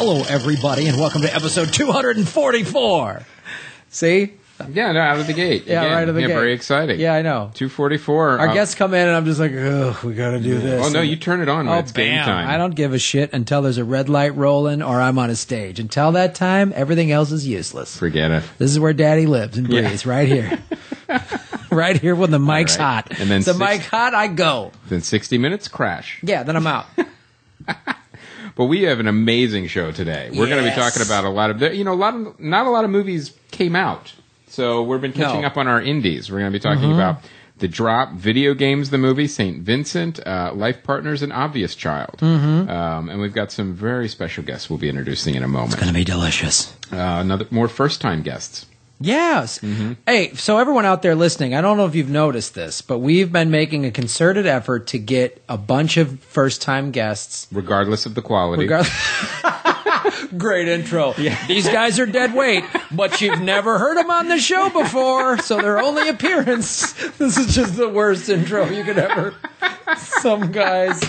Hello, everybody, and welcome to episode 244. See? Yeah, no, out of the gate. Yeah, Again. right out of the gate. Very exciting. Yeah, I know. 244. Our guests come in, and I'm just like, ugh, we got to do this. Oh, no, you turn it on when it's game time. I don't give a shit until there's a red light rolling or I'm on a stage. Until that time, everything else is useless. Forget it. This is where Daddy lives and breathes, right here. Right here when the mic's hot. And then the mic hot, I go. Then 60 minutes, crash. Yeah, then I'm out. But we have an amazing show today. We're going to be talking about a lot of, not a lot of movies came out. So we've been catching up on our indies. We're going to be talking about The Drop, Video Games, the movie, St. Vincent, Life Partners, and Obvious Child. And we've got some very special guests we'll be introducing in a moment. It's going to be delicious. More first-time guests. Yes. Hey, so everyone out there listening, I don't know if you've noticed this, but we've been making a concerted effort to get a bunch of first-time guests. Regardless of the quality. Great intro. Yeah. These guys are dead weight, but you've never heard them on the show before, so their only appearance. This is just the worst intro you could ever. Some guys.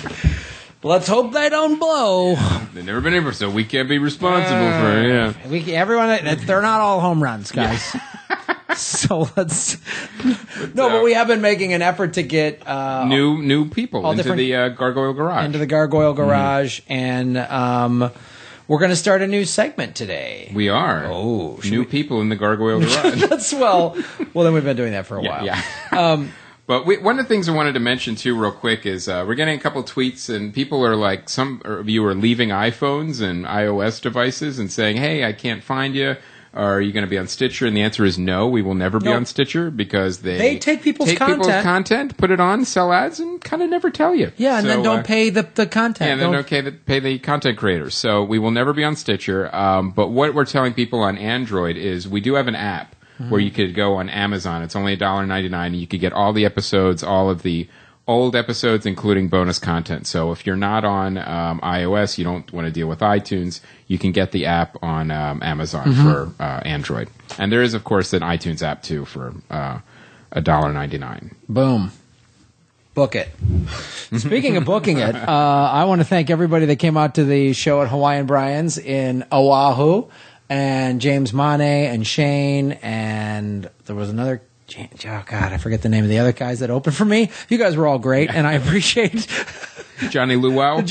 Let's hope they don't blow. They've never been able, so we can't be responsible for it. Yeah. Everyone, they're not all home runs, guys. So let's. But we have been making an effort to get new people into the Gargoyle Garage. Into the Gargoyle Garage, and we're going to start a new segment today. We are. Oh, new people in the Gargoyle Garage. well, then we've been doing that for a while. Yeah. But one of the things I wanted to mention, too, real quick, is we're getting a couple tweets, and people are like, some of you are leaving iPhones and iOS devices and saying, hey, I can't find you. Are you going to be on Stitcher? And the answer is no, we will never be on Stitcher because they take people's content, put it on, sell ads, and kind of never tell you. Yeah, and then don't pay the content. Yeah, and then don't pay the content creators. So we will never be on Stitcher. But what we're telling people on Android is we do have an app where you could go on Amazon. It's only $1.99, and you could get all the episodes, all of the old episodes, including bonus content. So if you're not on iOS, you don't want to deal with iTunes, you can get the app on Amazon for Android. And there is, of course, an iTunes app, too, for $1.99. Boom. Book it. Speaking of booking it, I want to thank everybody that came out to the show at Hawaiian Brian's in Oahu, and James Mane and Shane, and there was another... Oh, God, I forget the name of the other guys that opened for me. You guys were all great, and I appreciate... Johnny Luau.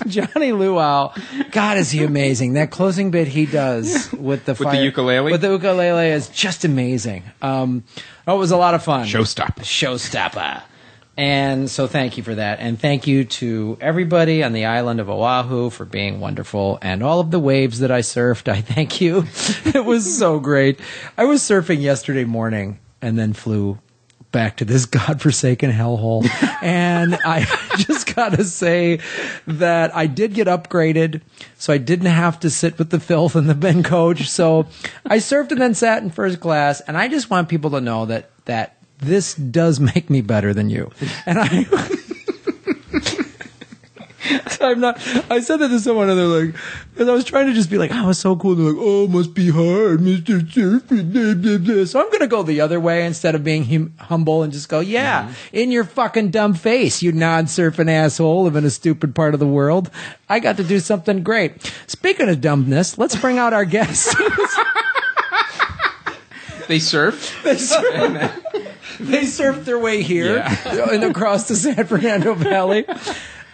Johnny Luau. God, is he amazing. That closing bit he does with the the ukulele? With the ukulele is just amazing. It was a lot of fun. Showstopper. And so thank you for that. And thank you to everybody on the island of Oahu for being wonderful. And all of the waves that I surfed, I thank you. It was so great. I was surfing yesterday morning and then flew back to this godforsaken hellhole. And I just got to say that I did get upgraded, so I didn't have to sit with the filth in the Ben coach. So I surfed and then sat in first class. And I just want people to know that this does make me better than you. And I said that to someone and they're like, because I was trying to just be like, oh, it's so cool. They're like, oh, it must be hard, Mr. Surfing, blah, blah, blah. So I'm going to go the other way instead of being humble and just go, in your fucking dumb face, you non-surfing asshole living in a stupid part of the world. I got to do something great. Speaking of dumbness, let's bring out our guests. They surf. They surfed their way here and across the San Fernando Valley.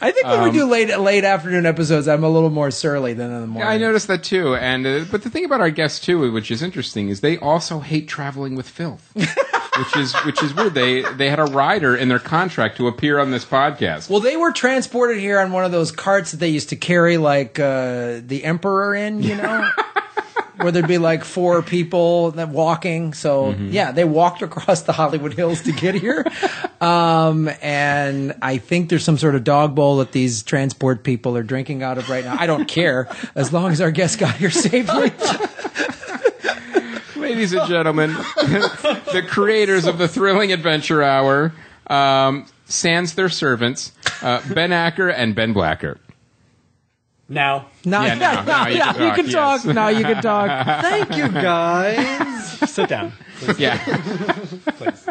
I think when we do late afternoon episodes, I'm a little more surly than in the morning. Yeah, I noticed that too. And but the thing about our guests too, which is interesting, is they also hate traveling with filth, which is weird. They had a rider in their contract to appear on this podcast. Well, they were transported here on one of those carts that they used to carry like the emperor in, you know. Where there'd be like 4 people that walking. So, they walked across the Hollywood Hills to get here. And I think there's some sort of dog bowl that these transport people are drinking out of right now. I don't care, as long as our guest got here safely. Ladies and gentlemen, the creators of the Thrilling Adventure Hour, sans their servants, Ben Acker and Ben Blacker. Now you can talk. Now you can talk. Thank you, guys. Sit down. Please. Yeah. Please.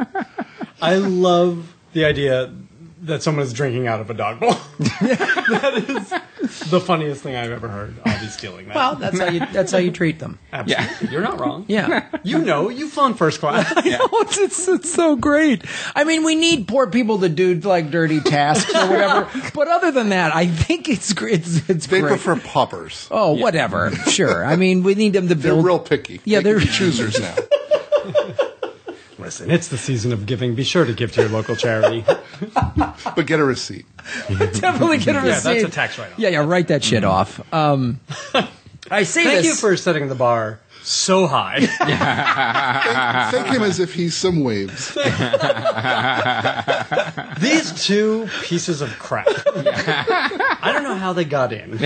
I love the idea that someone is drinking out of a dog bowl. That is the funniest thing I've ever heard. I'll be stealing that. Well, that's how you treat them. Absolutely. You're not wrong. Yeah. You've flown first class. I know, it's so great. I mean, we need poor people to do like dirty tasks or whatever. But other than that, I think it's great. It's They great. prefer paupers. Oh, whatever. Sure. I mean, we need them to They're build. real picky. Yeah, they they're can be choosers now. Listen, it's the season of giving. Be sure to give to your local charity. But get a receipt. Definitely get a receipt. Yeah, that's a tax write-off. Yeah, write that shit off. I say Thank this. you for setting the bar so high. Thank him as if he's some waves. These two pieces of crap. I don't know how they got in.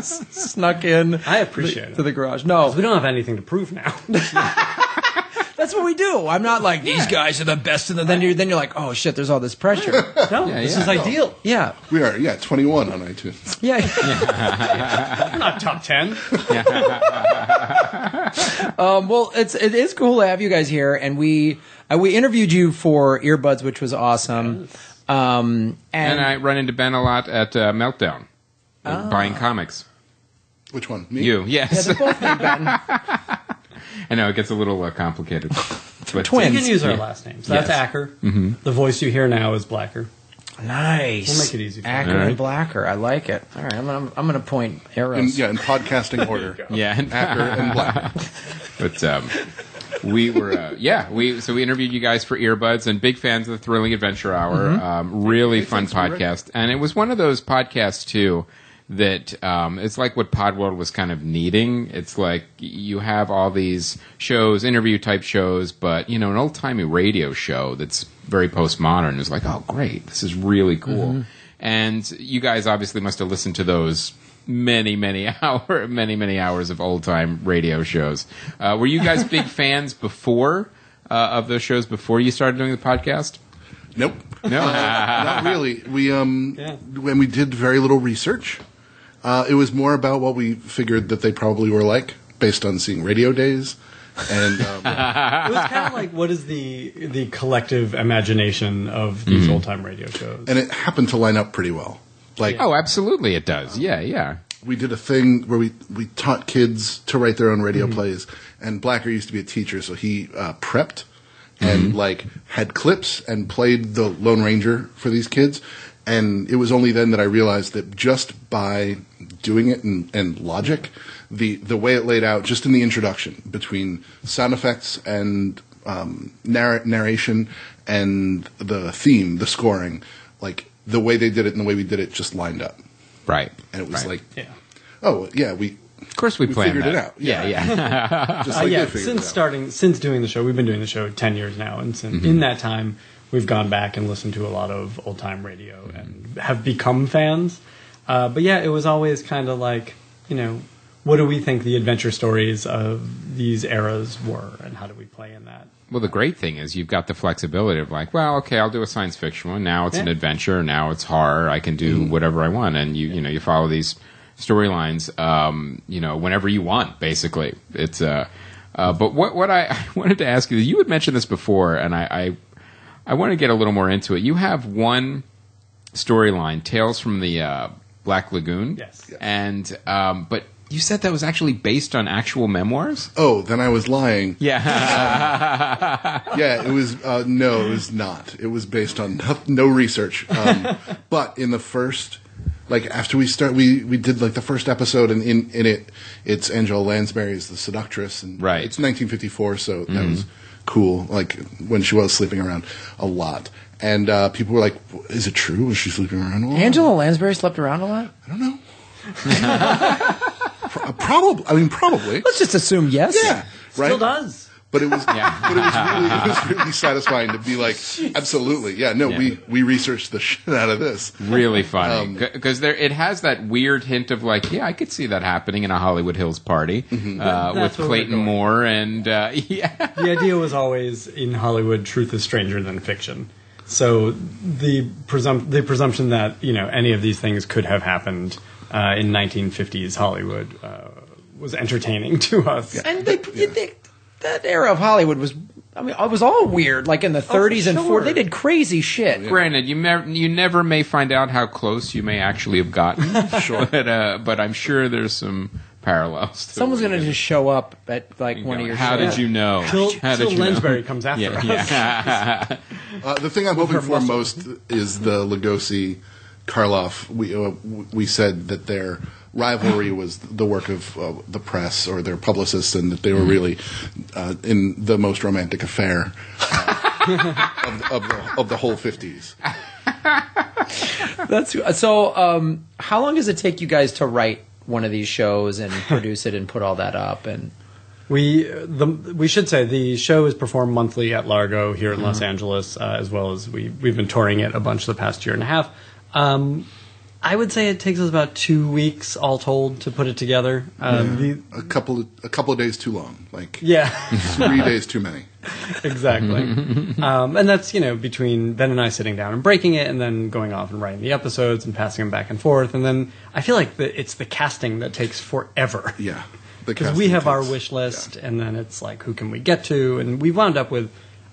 Snuck in. I appreciate to it. the garage. No, We don't have anything to prove now. that's what we do. I'm not like these guys are the best, and then you're like, oh shit, there's all this pressure. No, this is ideal. Yeah, We are, 21 on iTunes. yeah. We're not top 10. Well, it is cool to have you guys here, and we interviewed you for Earbuds, which was awesome. And I run into Ben a lot at Meltdown, buying comics. Which one? Me? You, yes. they're both named Ben. I know, it gets a little complicated. But, Twins. You can use our last names. That's Yes. Acker. Mm-hmm. The voice you hear now is Blacker. Nice. We'll make it easy for you. Acker All right. and Blacker. I like it. All right, I'm gonna point arrows. In podcasting order. yeah. Acker and Black. But we were, so we interviewed you guys for Earbuds, and big fans of the Thrilling Adventure Hour. Really fun thanks, Rick. podcast. And it was one of those podcasts, too, that it's like what Podworld was kind of needing. It's like you have all these shows, interview-type shows, but, an old-timey radio show that's very postmodern is like, oh, great, this is really cool. And you guys obviously must have listened to those many hours of old time radio shows. Were you guys big fans before of those shows before you started doing the podcast? Nope. No. Not really. When we did very little research, it was more about what we figured that they probably were like, based on seeing Radio Days. And It was kind of like, what is the collective imagination of these old-time radio shows? and it happened to line up pretty well. Like, Oh, absolutely, it does. Yeah. we did a thing where we taught kids to write their own radio plays, and Blacker used to be a teacher, so he prepped and had clips and played the Lone Ranger for these kids. And it was only then that I realized that just by doing it and logic, the way it laid out, just in the introduction, between sound effects and narration and the theme, the scoring, the way they did it and the way we did it just lined up. Right. And it was right. oh, yeah, Of course we planned figured that. it out. Yeah. just like yeah, they figured it out. since doing the show, we've been doing the show 10 years now, and in that time, we've gone back and listened to a lot of old-time radio and have become fans. But yeah, it was always kind of like, what do we think the adventure stories of these eras were, and how do we play in that? Well, the great thing is you've got the flexibility of I'll do a science fiction one. Now it's an adventure. Now it's horror. I can do whatever I want. And you follow these storylines, whenever you want, basically. It's, but what I wanted to ask you, you had mentioned this before, and I want to get a little more into it. You have one storyline, Tales from the Black Lagoon. Yes. And, but you said that was actually based on actual memoirs? Oh, then I was lying. Yeah. Yeah, it was, no, it was not. It was based on no research. But in the first, after we did the first episode, and in it, it's Angela Lansbury as the seductress, and Right. it's 1954, so that was cool, when she was sleeping around a lot. And people were like, is it true? Was she sleeping around a lot? Angela Lansbury slept around a lot? I don't know. Probably. Let's just assume yes. Yeah, right? Still does. But it was, but it was really satisfying to be like, absolutely, yeah. No, we researched the shit out of this. Really funny because it has that weird hint of I could see that happening in a Hollywood Hills party with where we're Clayton going. Moore and The idea was always, in Hollywood, truth is stranger than fiction. So the presumption that any of these things could have happened in 1950s Hollywood was entertaining to us. And that era of Hollywood was I mean, it was all weird. Like in the 30s and 40s, they did crazy shit. Granted, you never may find out how close you may actually have gotten. Sure. But I'm sure there's some parallels. Someone's going to just show up at like one of your How shows. did you know? Till you Lansbury know? comes after us. Yeah. The thing I'm hoping for most is the Lugosi Karloff. We said that their rivalry was the work of the press or their publicists, and that they were really in the most romantic affair of the whole 50s. That's so. How long does it take you guys to write one of these shows and produce it and put all that up? And we should say the show is performed monthly at Largo here in Los Angeles, as well as we've been touring it a bunch the past year and a half. I would say it takes us about 2 weeks all told to put it together. A couple of days too long. Like 3 days too many. Exactly. And that's, between Ben and I sitting down and breaking it and then going off and writing the episodes and passing them back and forth. And then I feel like it's the casting that takes forever. Yeah. Because we have our wish list, and then it's like, who can we get to? And we wound up with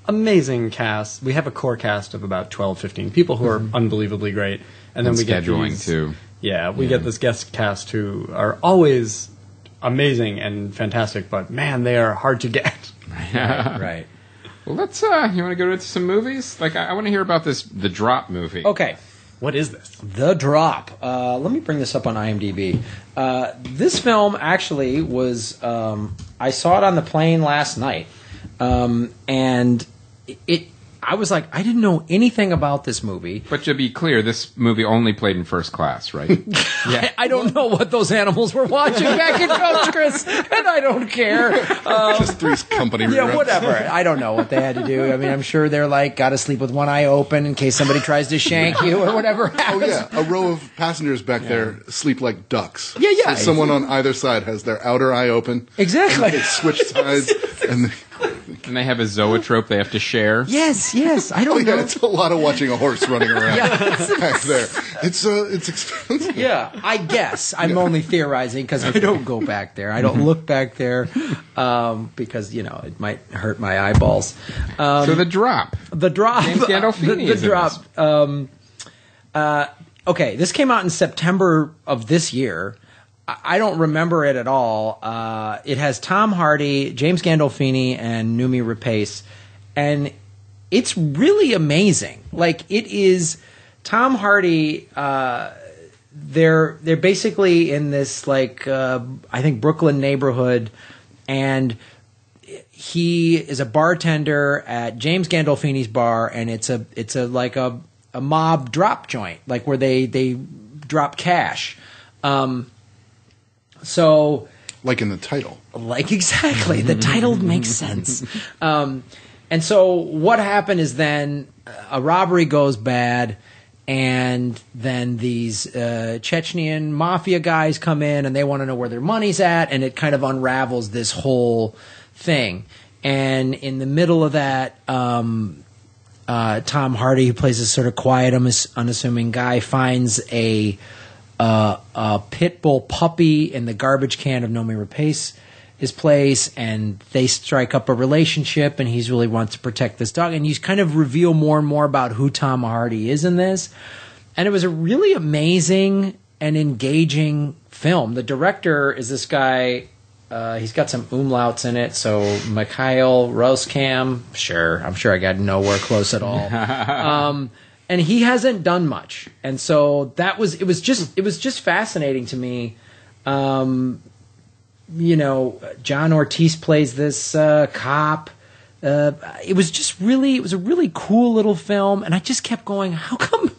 amazing casts. We have a core cast of about 12, 15 people who are unbelievably great. And then we get scheduling, too. Yeah, we get this guest cast who are always amazing and fantastic, but man, they are hard to get. right. Well, let's. You want to go into some movies? Like, I want to hear about the Drop movie. Okay. What is this? The Drop. Let me bring this up on IMDb. This film actually was. I saw it on the plane last night, and it. I was like, I didn't know anything about this movie. But to be clear, this movie only played in first class, right? Yeah. I don't know what those animals were watching back in Coach Chris, and I don't care. Just Three's Company. Yeah, whatever. I don't know what they had to do. I mean, I'm sure they're like, got to sleep with one eye open in case somebody tries to shank you or whatever happens. Oh, yeah. A row of passengers back there sleep like ducks. Yeah. So someone on either side has their outer eye open. Exactly. They switch sides. And they have a zoetrope they have to share. Yes. I don't know. It's a lot of watching a horse running around back there. It's expensive. Yeah, I guess. I'm only theorizing because I don't go back there. I don't look back there because, it might hurt my eyeballs. So The Drop. The Drop. James Gandolfini The Drop. Okay, this came out in September of this year. I don't remember it at all. It has Tom Hardy, James Gandolfini, and Noomi Rapace, and it's really amazing. Like, it is Tom Hardy. They're basically in this like I think Brooklyn neighborhood, and he is a bartender at James Gandolfini's bar, and it's a like a mob drop joint, like where they drop cash. So, like in the title. Like, exactly. The title makes sense. And so what happened is then a robbery goes bad, and then these Chechnyan mafia guys come in, and they want to know where their money's at, and it kind of unravels this whole thing. And in the middle of that, Tom Hardy, who plays this sort of quiet, unassuming guy, finds a pit bull puppy in the garbage can of Noomi Rapace's place, and they strike up a relationship, and he really wants to protect this dog, and you kind of reveal more and more about who Tom Hardy is in this. And it was a really amazing and engaging film. The director is this guy, he's got some umlauts in it, so Mikhail Roskam, I'm sure I got nowhere close at all. And he hasn't done much, and so it was just fascinating to me. John Ortiz plays this cop. It was a really cool little film, and I just kept going, how come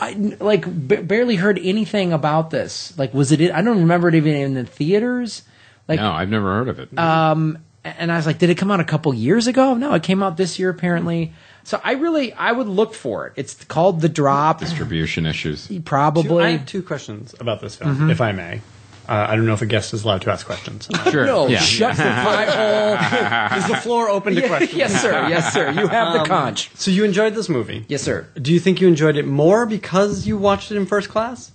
I barely heard anything about this? Like, was it? I don't remember it even in the theaters. Like, no, I've never heard of it. And I was like, did it come out a couple years ago? No, it came out this year apparently. So I would look for it. It's called The Drop. Distribution issues. Probably. I have two questions about this film, if I may. I don't know if a guest is allowed to ask questions. Sure. No, yeah. shut the pie hole. Is the floor open to questions? Yes, sir. You have the conch. So you enjoyed this movie? Yes, sir. Do you think you enjoyed it more because you watched it in first class?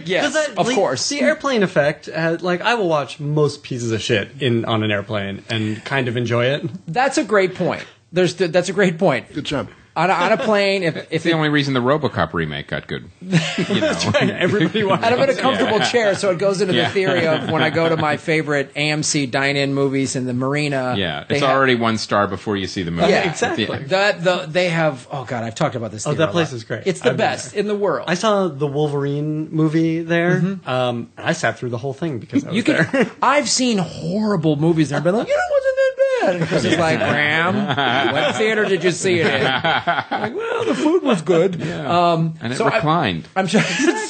Yes, 'Cause of course. The airplane effect, like, I will watch most pieces of shit on an airplane and kind of enjoy it. That's a great point. That's a great point. Good job. On a plane, if It's the only reason the RoboCop remake got good. You know. Everybody wants and I'm in a comfortable chair, so it goes into Yeah. the theory of when I go to my favorite AMC dine-in movies in the marina. Yeah, they it's have- already 1 star before you see the movie. Yeah, exactly. They have. Oh God, I've talked about this. Oh, theater that a place lot. is great. It's the I've been best there. in the world. I saw the Wolverine movie there. And I sat through the whole thing because I was you can. there. I've seen horrible movies and I've been like, it wasn't that bad. And Chris is like, Graham, what theater did you see it in? I'm like, well, the food was good. And it so reclined. I'm sure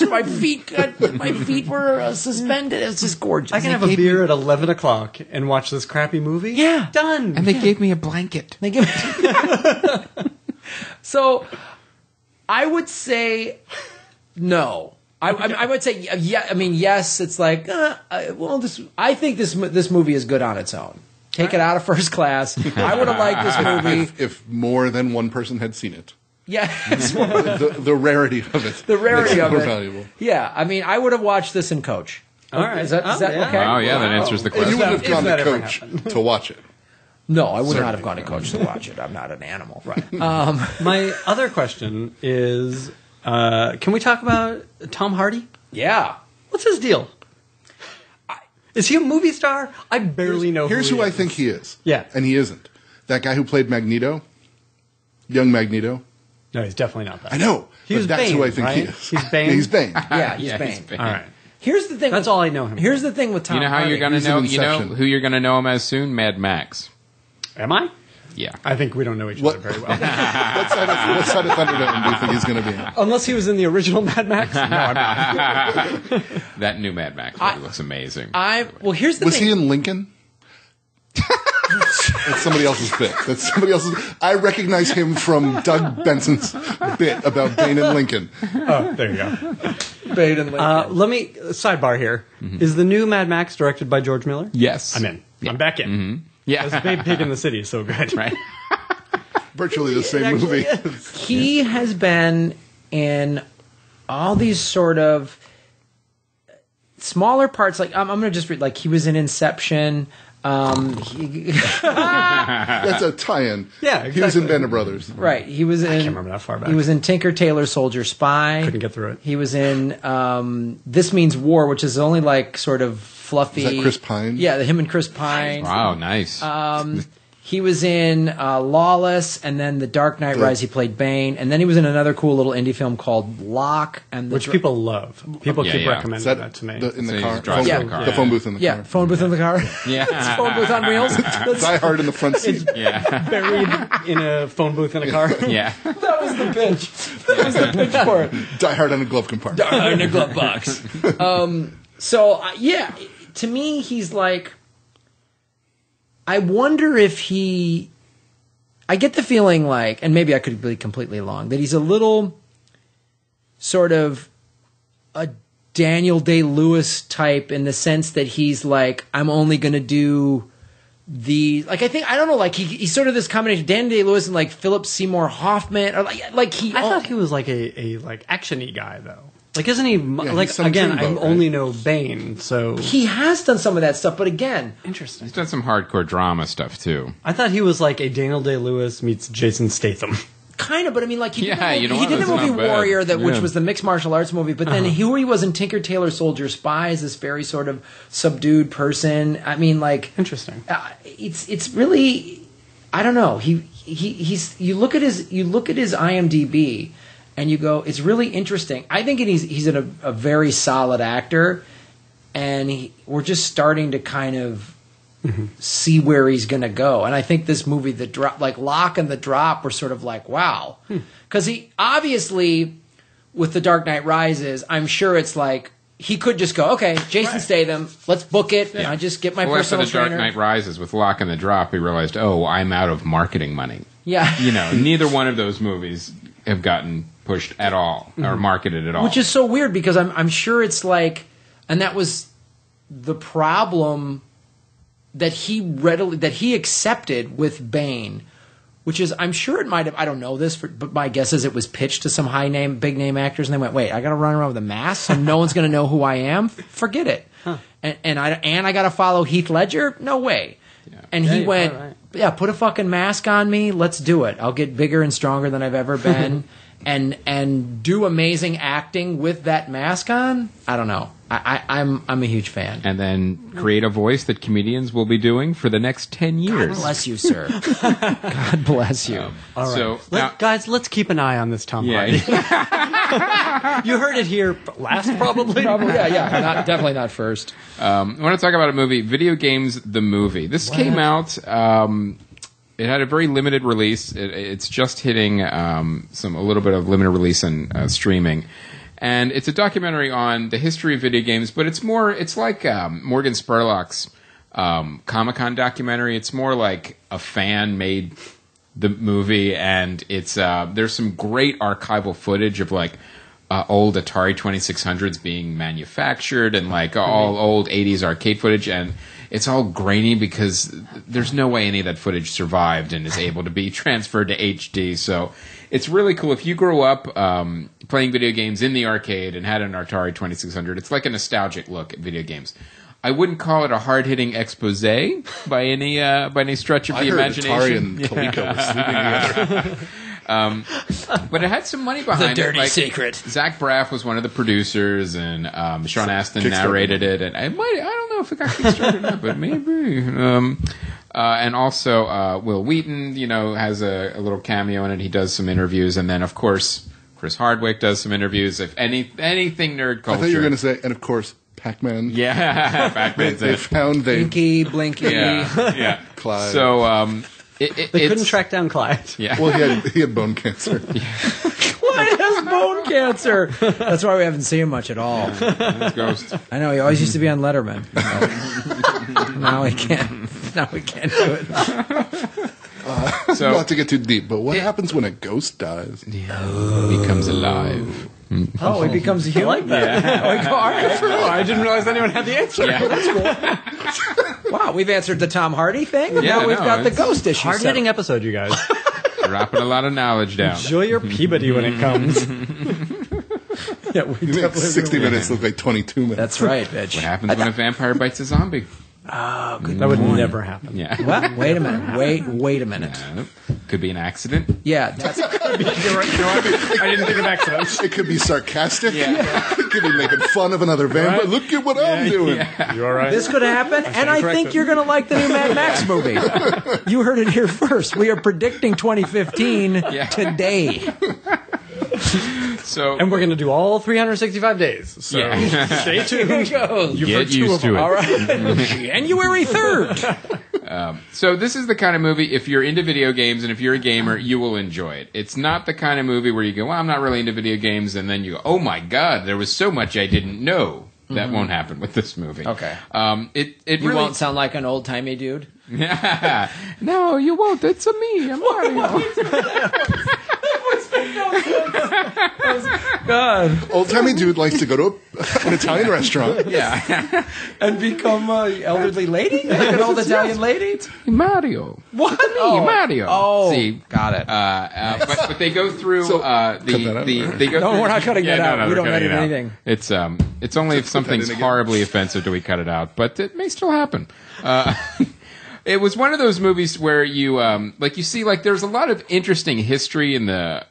my feet were suspended. It's just gorgeous. I can have a beer at 11 o'clock and watch this crappy movie? Yeah. Done. And they gave me a blanket. They give So, I would say no. I would say yeah. I mean, yes. It's like I think this movie is good on its own. Take it out of first class. I would have liked this movie. If more than one person had seen it. Yeah, The rarity of it. the rarity makes it of more it. valuable. Yeah, I mean, I would have watched this in coach. All right. Is that yeah. okay? Oh, yeah, that answers the You question. wouldn't have If gone that to ever coach happened. to watch it. No, I would not Certainly have gone to coach to watch it. I'm not an animal. Right. My other question is, can we talk about Tom Hardy? Yeah. What's his deal? Is he a movie star? I barely know Here's who who he I is. think he is. Yeah. And he isn't. That guy who played Magneto, young Magneto. No, he's definitely not that. I know. He but was that's Bane, who I think he right? is. He's Bane? Yeah, he's Bane. Yeah, he's Yeah, Bane. he's Bane. All right. Here's the thing. That's all I know him Here's for. the thing with Tom You know how Hardy. you're gonna He's in know? You know Inception. who you're gonna know him as soon? Mad Max. Am I? Yeah. I think we don't know each What- other very well. What side of Thunderdome do you think he's going to be in? Unless he was in the original Mad Max. No, I'm not. That new Mad Max movie looks amazing. Well, here's the Was thing. he in Lincoln? That's somebody else's bit. That's somebody else's. I recognize him from Doug Benson's bit about Bane and Lincoln. Oh, there you go. Bane and Lincoln. Let me sidebar here. Is the new Mad Max directed by George Miller? Yes. I'm in. Yeah. I'm back in. Yeah. This Big Pig in the City is so good. Right. Virtually the same movie. He has been in all these sort of smaller parts. Like I'm going to just read. Like he was in Inception. That's a tie-in. Yeah, He was in exactly. Band of Brothers. Right. He was in. can't remember that far back. He was in Tinker Tailor Soldier Spy. Couldn't get through it. He was in This Means War, which is only like sort of fluffy. Is that Chris Pine? Yeah, him and Chris Pine. Wow. Nice. He was in Lawless, and then The Dark Knight Rise. He played Bane, and then he was in another cool little indie film called Locke, and Which people love. People Yeah, keep yeah. recommending Is that that to me. in So the he's car? driving Yeah. the car. The phone booth in the yeah, car. phone booth in the car. Yeah. Phone booth on wheels. Die Hard in the front seat. Yeah. Buried in a phone booth in a car. Yeah. That was the pitch. That was the pitch for it. Die Hard on a glove compartment. In a glove box. Yeah, to me, he's like. I wonder if he. I get the feeling like, and maybe I could be completely wrong, that he's a little sort of a Daniel Day-Lewis type in the sense that he's like, I'm only going to do the like. I don't know. Like he's sort of this combination of Daniel Day-Lewis and like Philip Seymour Hoffman, or like he. I thought he was like a like action-y guy though. Like isn't he like he's some again? Dreamboat, I right? only know Bane, so He has done some of that stuff, but again, interesting. He's done some hardcore drama stuff too. I thought he was like a Daniel Day-Lewis meets Jason Statham. kind of. But I mean, like he Yeah, you know he what? did the That's movie not bad. Warrior, which Yeah. was the mixed martial arts movie. But then here he was in Tinker Tailor Soldier Spy as this very sort of subdued person. I mean, like Interesting. it's really, I don't know. He's you look at his IMDb and you go, it's really interesting. I think he's a very solid actor, and we're just starting to kind of see where he's going to go. And I think this movie, The Drop, like Locke and The Drop, were sort of like, wow, because he obviously with The Dark Knight Rises, I'm sure it's like. He could just go, okay, Jason Statham, let's book it. Yeah. I just get my Well, after personal The Dark trainer. Knight Rises with Lock and the Drop, he realized, oh, I'm out of marketing money. Yeah. You know, neither one of those movies have gotten pushed at all or marketed at all. Which is so weird because I'm sure it's like, and that was the problem that he accepted with Bane which is, I'm sure it might have, I don't know this, but my guess is it was pitched to some big name actors, and they went, wait, I got to run around with a mask, so no one's going to know who I am? Forget it. Huh. And I got to follow Heath Ledger? No way. Yeah. And he went, yeah, put a fucking mask on me, let's do it. I'll get bigger and stronger than I've ever been, and do amazing acting with that mask on? I don't know. I'm a huge fan. And then create a voice that comedians will be doing for the next 10 years. God bless you, sir. God bless you. All right. So, guys, let's keep an eye on this Tom Hardy. You heard it here last, probably. Yeah. Definitely not first. I want to talk about a movie, Video Games, the movie. This came out... it had a very limited release. It's just hitting a little bit of limited release and streaming. And it's a documentary on the history of video games, but it's like Morgan Spurlock's Comic-Con documentary. It's more like a fan made the movie, and it's there's some great archival footage of like old Atari 2600s being manufactured and like all old 80s arcade footage, and it's all grainy because there's no way any of that footage survived and is able to be transferred to HD. So it's really cool. If you grew up playing video games in the arcade and had an Atari 2600, it's like a nostalgic look at video games. I wouldn't call it a hard-hitting expose by any stretch of the imagination. Atari and Coleco were sleeping together. But it had some money behind the dirty it. Like, secret. Zach Braff was one of the producers, and Sean Astin narrated it. And I don't know if it got Kickstarted or not, but maybe. And also Will Wheaton, has a little cameo in it. He does some interviews, and then of course Chris Hardwick does some interviews. If anything nerd culture, I thought you were going to say, and of course Pac-Man. Yeah, Pac-Man's they found Blinky, Blinky. Yeah. Clyde. So they couldn't track down Clyde. Yeah. Well, he had bone cancer. Clyde has bone cancer. That's why we haven't seen him much at all. It's Ghost. I know, he always used to be on Letterman. Now he can't. Now we can't do it. Not to get too deep, but what happens when a ghost dies? Becomes alive. Oh, he becomes a human? I like that. Yeah. All right. I didn't realize anyone had the answer. Yeah. That's cool. Wow, we've answered the Tom Hardy thing. Yeah, now we've got the ghost issue. Hard-hitting episode, you guys. Dropping a lot of knowledge down. Enjoy your Peabody when it comes. Yeah, we You make 60 minutes look like 22 minutes. That's right, bitch. What happens when a vampire bites a zombie? Oh, good. That would never happen. Yeah. What? Wait a minute. Wait a minute. Could be an accident. Yeah, that's You're right. I didn't think of accidents. It could be sarcastic. Yeah. It could be making fun of another vampire. Right. Look at what I'm doing. Yeah. You all right? this could happen, and I think you're going to like the new Mad Max movie. You heard it here first. We are predicting 2015 today. So, And we're going to do all 365 days. So stay tuned. get used to it. All right. January 3rd. So this is the kind of movie, if you're into video games and if you're a gamer, you will enjoy it. It's not the kind of movie where you go, well, I'm not really into video games, and then you go, oh my God, there was so much I didn't know. That won't happen with this movie. Okay. It You really won't sound like an old-timey dude? No, you won't. It's a me. I'm Mario. God. Old-timey dude likes to go to an Italian restaurant. Yeah. And become an elderly lady? Like an old Italian lady? Mario. What? Me, Mario. Oh, See, got it. but they go through So, they go No, through, we're not cutting that out. We we're don't cutting edit it out. anything. It's only if something's in again. horribly offensive do we cut it out, but it may still happen. It was one of those movies where you you see there's a lot of interesting history in the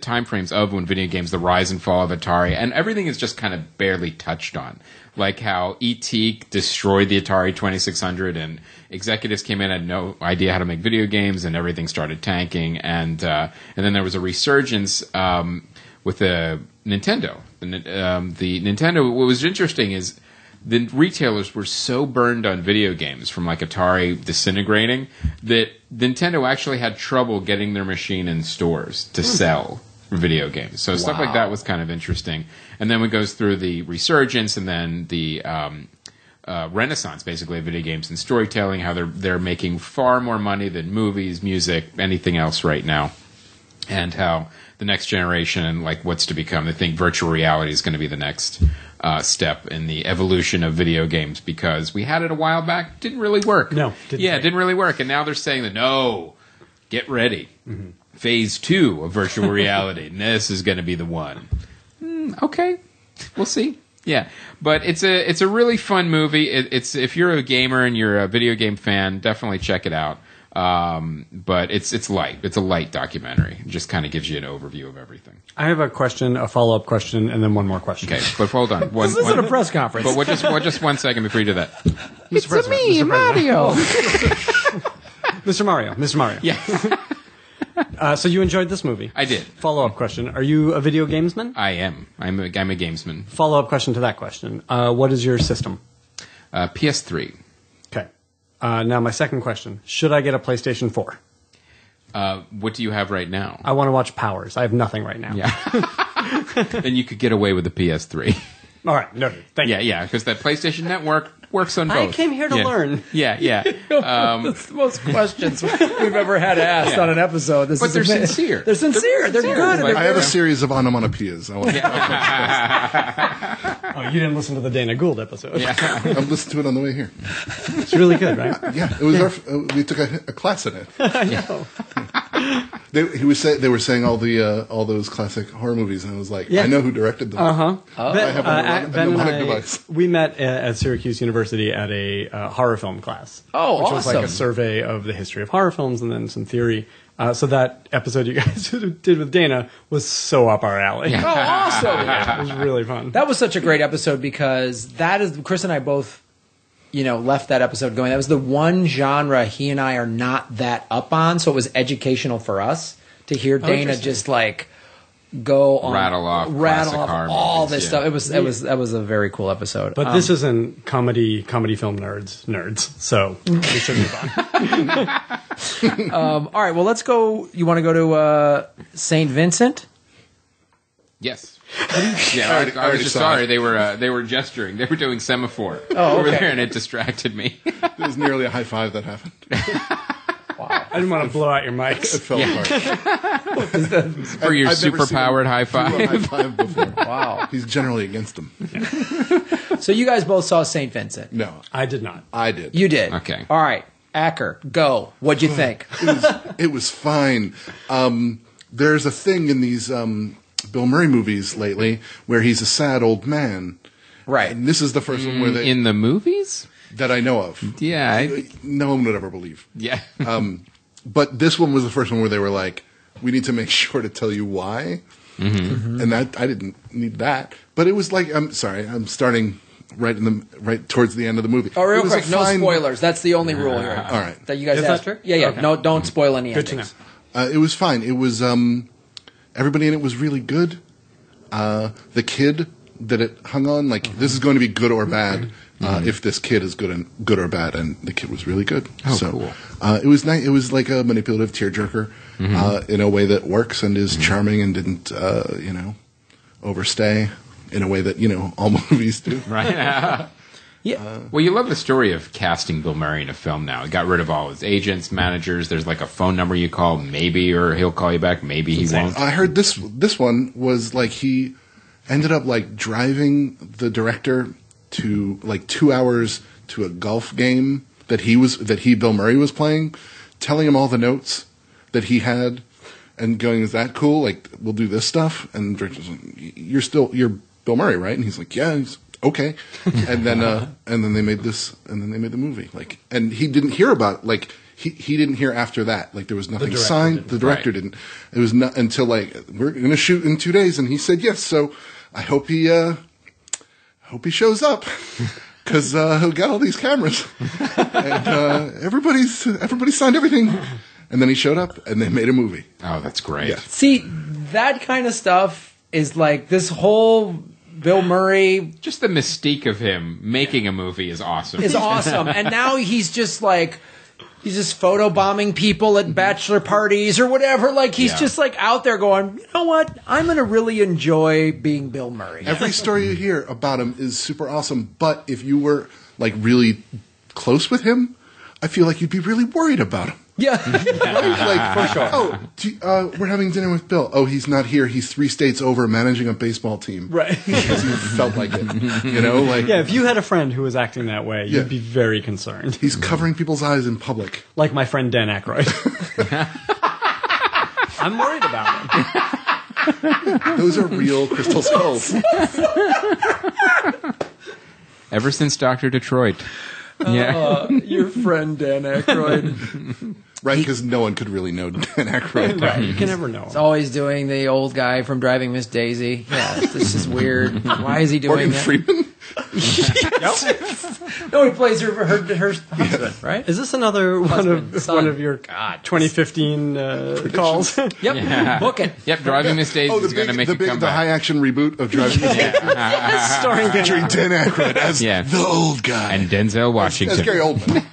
time frames of when video games, the rise and fall of Atari, and everything is just kind of barely touched on. Like how E.T. destroyed the Atari 2600 and executives came in and had no idea how to make video games and everything started tanking, and then there was a resurgence with the Nintendo. The Nintendo, what was interesting is the retailers were so burned on video games from Atari disintegrating that Nintendo actually had trouble getting their machine in stores to sell video games. So stuff like that was kind of interesting. And then it goes through the resurgence and then the renaissance, basically, of video games and storytelling, how they're making far more money than movies, music, anything else right now. And how the next generation and what's to become. They think virtual reality is going to be the next step in the evolution of video games because we had it a while back. Didn't really work. No. It didn't really work. And now they're saying that, no, get ready. Phase 2 of virtual reality. This is going to be the one. Okay, we'll see. Yeah, but it's a really fun movie. It's if you're a gamer and you're a video game fan, definitely check it out. But it's light. It's a light documentary. It just kind of gives you an overview of everything. I have a question, a follow-up question, and then one more question. Okay, but hold on. This isn't a press conference. But just 1 second before you do that. It's me, Mario. Mr. Mario. Yeah, So you enjoyed this movie? I did. Follow-up question. Are you a video gamesman? I am. I'm a gamesman. Follow-up question to that question. What is your system? PS3. Okay. Now my second question. Should I get a PlayStation 4? What do you have right now? I want to watch Powers. I have nothing right now. Yeah. Then you could get away with the PS3. All right. Noted. Thank you. Yeah, because that PlayStation Network works on both. I came here to learn. Yeah. That's the most questions we've ever had asked on an episode. But they're sincere. They're sincere. They're good. Like, I have a series of onomatopoeias. Oh, you didn't listen to the Dana Gould episode. Yeah. I've listened to it on the way here. It's really good, right? Yeah, it was. We took a class in it. I know. They were saying all those classic horror movies, and I was like, Yeah. I know who directed them. I have a Ben and mnemonic I, device. we met at Syracuse University at a horror film class. Oh, which was like awesome. a survey of the history of horror films and then some theory. So that episode you guys did with Dana was so up our alley. Oh, awesome. It was really fun. That was such a great episode because that is Chris and I both, left that episode going. That was the one genre he and I are not that up on, so it was educational for us to hear Dana interesting. just like go on Rattle off classic horror all movies, this yeah. stuff. That was a very cool episode. But this isn't comedy film nerds. So we should move on. all right, well, let's go. You want to go to St. Vincent? Yes. Yeah, I was just sorry. They were gesturing. They were doing semaphore over there, and it distracted me. It was nearly a high five that happened. I didn't want to blow out your mics. It fell apart. For your I've never seen super-powered him high do a high five. five before. Wow. He's generally against them. So you guys both saw St. Vincent. No, I did not. I did. You did. Okay. All right. Acker, go. What'd you think? It was fine. There's a thing in these Bill Murray movies lately where he's a sad old man. Right. And this is the first one where In the movies? that I know of. Yeah. No one would ever believe. Yeah. But this one was the first one where they were like, we need to make sure to tell you why. Mm-hmm. And that I didn't need that. But it was like, I'm sorry, I'm starting right towards the end of the movie. Oh, real It was quick, a no fine- spoilers. That's the only rule here. All right. That you guys Is asked that- for? Yeah. okay. No, don't spoil any Good to endings. know. It was fine. It was everybody in it was really good. The kid that it hung on, like this is going to be good or bad. If this kid is good or bad, and the kid was really good. Oh, so, cool. It was nice. It was like a manipulative tearjerker in a way that works and is charming and didn't overstay in a way that all movies do. Right. Yeah. Well, you love the story of casting Bill Murray in a film now. He got rid of all his agents, managers. There's like a phone number you call, maybe, or he'll call you back, maybe he won't. I heard this one was like he ended up like driving the director to like 2 hours to a golf game that Bill Murray was playing, telling him all the notes that he had and going, is that cool? Like, we'll do this stuff. And the director's like, you're Bill Murray, right? And he's like, yeah. And he's okay. And then they made the movie. Like, and he didn't hear about, like, he didn't hear after that. Like, there was nothing signed. didn't. The director didn't. It was not until like, we're going to shoot in 2 days. And he said, yes. So I hope he shows up. Because he'll get all these cameras, and everybody signed everything, and then he showed up, and they made a movie. Oh, that's great. Yeah. See, that kind of stuff is like this whole Bill Murray Just the mystique of him making a movie is awesome. is awesome. And now he's just photobombing people at bachelor parties or whatever. Like, he's just like out there going, you know what? I'm going to really enjoy being Bill Murray. Every story you hear about him is super awesome, but if you were like really close with him, I feel like you'd be really worried about him. Yeah. Like, for sure. We're having dinner with Bill. Oh, he's not here. He's 3 states over managing a baseball team. Right. Because he felt like it. Like Yeah, if you had a friend who was acting that way, Yeah. you'd be very concerned. he's covering people's eyes in public. Like my friend Dan Aykroyd. I'm worried about him. Those are real crystal skulls. Ever since Dr. Detroit. Yeah. Your friend Dan Aykroyd. Right, because no one could really know Dan Aykroyd. Right, you can never know. He's always doing the old guy from Driving Miss Daisy. Yeah, this is weird. Why is he doing Morgan that? Freeman? No, he plays her husband, right? Is this another Son. one of your 2015 calls? Yep. Yeah. Book it. Yep, Driving Miss Daisy Oh, is going to make a the comeback. high action reboot of Driving Miss Daisy. Starring Featuring Dan Aykroyd as Yeah. the old guy. And Denzel Washington. As Gary Oldman.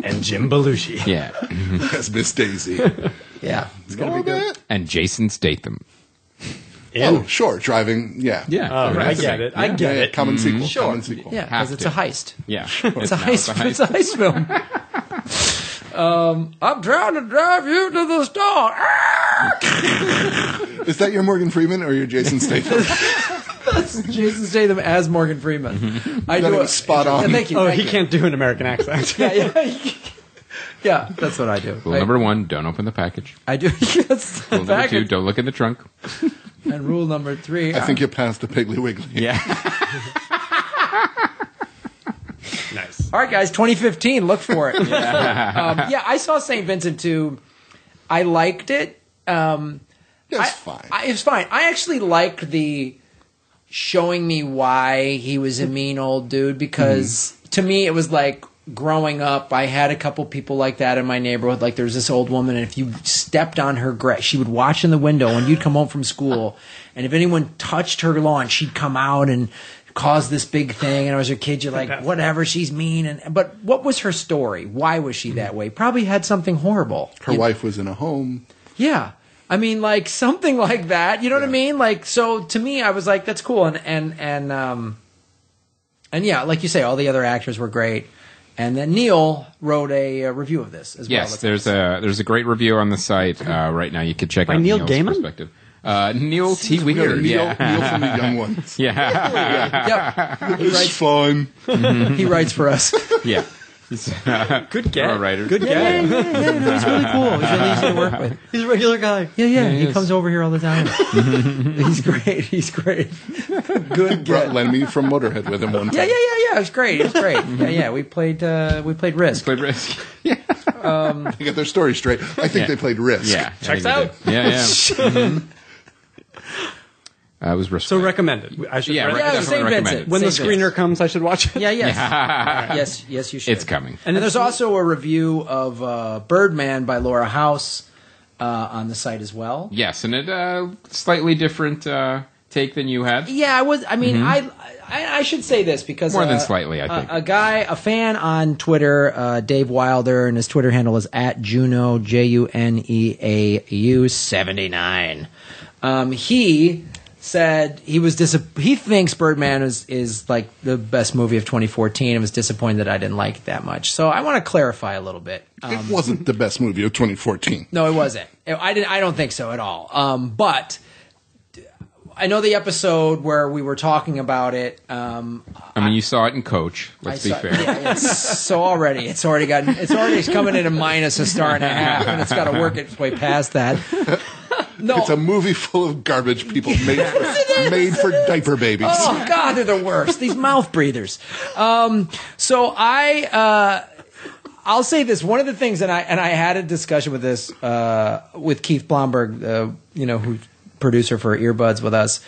and Jim Belushi. Yeah. As Miss Daisy. Yeah. It's going to be good. And Jason Statham. Oh, sure. Driving, yeah. Yeah. Oh, I get it. I get it. Common sequel. Common sequel. Yeah, because Have it's to. a heist. Yeah. It's a heist. It's a heist film. I'm trying to drive you to the star. Is that your Morgan Freeman or your Jason Statham? Jason Statham as Morgan Freeman. I That do was spot on. And thank you. Oh, thank he you. can't do an American accent. Yeah. Yeah, that's what I do. Rule number 1, don't open the package. I do. Yes, Rule number 2, don't look in the trunk. And rule number 3. I think you passed the Piggly Wiggly. Yeah. Nice. All right, guys, 2015. Look for it. Yeah, I saw St. Vincent too. I liked it. It's fine. It's fine. I actually liked the showing me why he was a mean old dude because to me it was like growing up. I had a couple people like that in my neighborhood. Like there was this old woman, and if you stepped on her grass, she would watch in the window when you'd come home from school, and if anyone touched her lawn, she'd come out and cause this big thing. And as a kid, you're like, whatever, she's mean. But what was her story? Why was she that way? Probably had something horrible. Her wife was in a home. Yeah. I mean, like something like that. You know what I mean? Like, so to me, I was like, that's cool. And yeah, like you say, all the other actors were great. And then Neil wrote a review of this as well. Yes, there's a great review on the site right now. You can check By out Neil Neil's Gaiman? perspective. Neil T. Wheeler. Neil Yeah. from the Young Ones. Yeah. Yep. It's fun. He writes for us. Yeah. Good get. All writers. Good get. No, he's really cool. He's really easy to work with. He's a regular guy. Yeah. he He is. comes over here all the time. He's great. He's great. Good Brought get. Lemmy from Motorhead with him one time. Yeah. It was great. It was great. Yeah. We played Risk. Played Risk. Yeah. To get their story straight, I think they played Risk. Yeah. Checks I out. think they did. Yeah. It was Risk. So recommended. I should Yeah, recommend- Yeah, definitely St. recommend Vincent. it. When the St. screener comes, I should watch it. Yeah. Yes, you should. It's coming. And there's also a review of Birdman by Laura House on the site as well. Yes, and it slightly different take than you had. Yeah, I was. I mean, I should say this because More than slightly, I think. a fan on Twitter, Dave Wilder, and his Twitter handle is @Juneau JUNEAU 79. He said he was he thinks Birdman is like the best movie of 2014 and was disappointed that I didn't like it that much. So I want to clarify a little bit. It wasn't the best movie of 2014. No, it wasn't. I don't think so at all. But I know the episode where we were talking about it. I mean, you saw it in Coach. Let's be fair. Yeah, so already it's already coming in a minus a star and a half, and it's got to work its way past that. No, It's a movie full of garbage people made for diaper babies. oh God, they're the worst. These mouth breathers. So I'll say this. One of the things, and I had a discussion with this with Keith Blomberg, who's producer for Earbuds with us.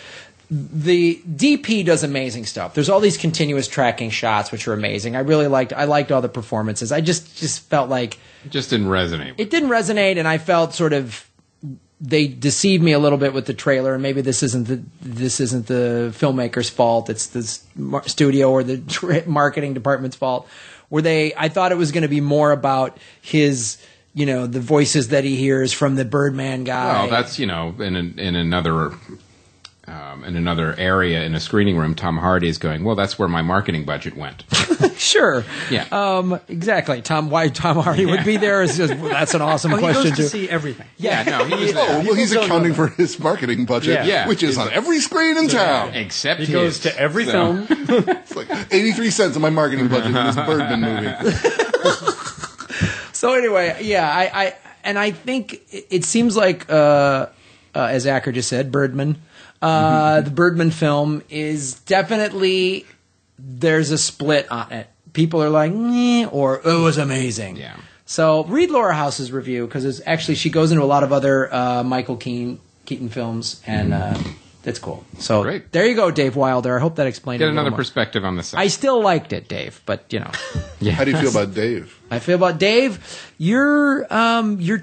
The DP does amazing stuff. There's all these continuous tracking shots, which are amazing. I liked all the performances. I just felt like It just didn't resonate. it didn't resonate, and I felt sort of they deceived me a little bit with the trailer. And maybe this isn't the filmmaker's fault. It's the studio or the marketing department's fault. I thought it was going to be more about his, the voices that he hears from the Birdman guy. Well, that's in another area in a screening room. Tom Hardy is going, well, that's where my marketing budget went. Sure. Yeah. Exactly. Why Tom Hardy would be there is just, that's an awesome He question goes to too. see everything. Yeah, no, he was there. Oh, well, he's accounting for his marketing budget, Yeah. which is on every screen in town. Except He goes to every film. It's like 83 cents of my marketing budget in this Birdman movie. So anyway, yeah, and I think it seems like, as Acker just said, Birdman. The Birdman film is definitely, there's a split on it. People are like, "Meh," or it was amazing. Yeah. So read Laura House's review because actually she goes into a lot of other Michael Keaton films, and that's cool. So Great. there you go, Dave Wilder. I hope that explained it Get a little another more. perspective on the site. I still liked it, Dave, but How do you feel about Dave? I feel about Dave. Your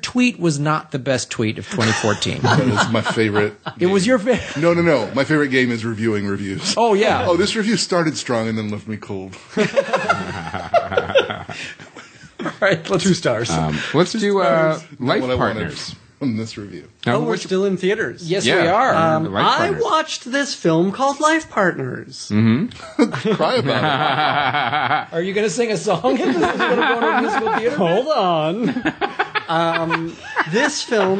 tweet was not the best tweet of 2014. That is my favorite. It was your favorite. No. My favorite game is reviewing reviews. Oh yeah. Oh, this review started strong and then left me cold. All right, 2 stars. Let's do Not Life what I wanted Partners. from this review. Oh, we're still in theaters. Yes, Yeah. we are. Life I Partners. watched this film called Life Partners. Cry about Are you going to sing a song? This is going to go to a musical theater. Hold on. This film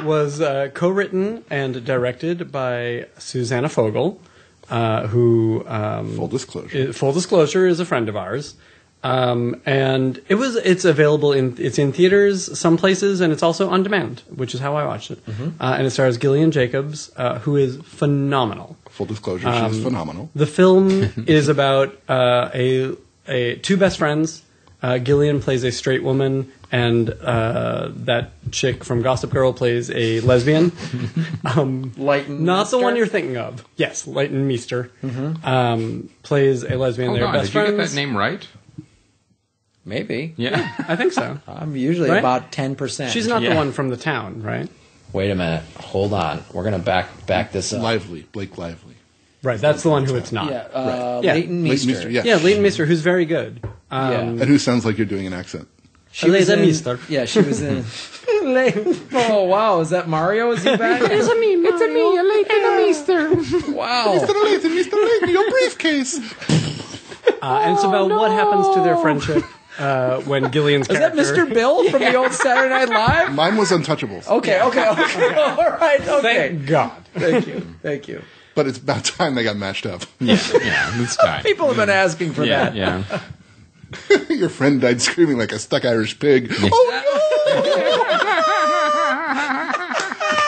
was co-written and directed by Susanna Fogel, who it. Full disclosure. full disclosure is a friend of ours. And it's available it's in theaters some places, and it's also on demand, which is how I watched it. And it stars Gillian Jacobs, who is phenomenal. Full disclosure, she's phenomenal. The film is about two best friends. Gillian plays a straight woman, and that chick from Gossip Girl plays a lesbian. Leighton Not the Meester? one you're thinking of. Yes, Leighton Meester plays a lesbian. Hold They're on, best did you friends. get that name right? Maybe. Yeah. I think so. I'm usually Right? about 10%. She's not Yeah. the one from the town, right? Wait a minute. Hold on. We're going to back this up. Blake Lively. Right, that's the one who it's not. Yeah, Yeah. Leighton Leighton Meester. Meester, yeah. Yeah, Leighton Meester, who's very good. And who sounds like you're doing an accent. She was Leighton in, Meester. Yeah, she was in. Oh wow, is that Mario? Is he back? It's a me, Leighton Meester. Wow. Mr. Leighton, your briefcase. And it's about what happens to their friendship when Gillian's Is that character... Mr. Bill from the old Saturday Night Live? Mine was Untouchables. Okay. All right. Okay. Thank God. Thank you. But it's about time they got matched up. Yeah, it's time. People have been asking for Yeah, that. yeah. Your friend died screaming like a stuck Irish pig. Oh no!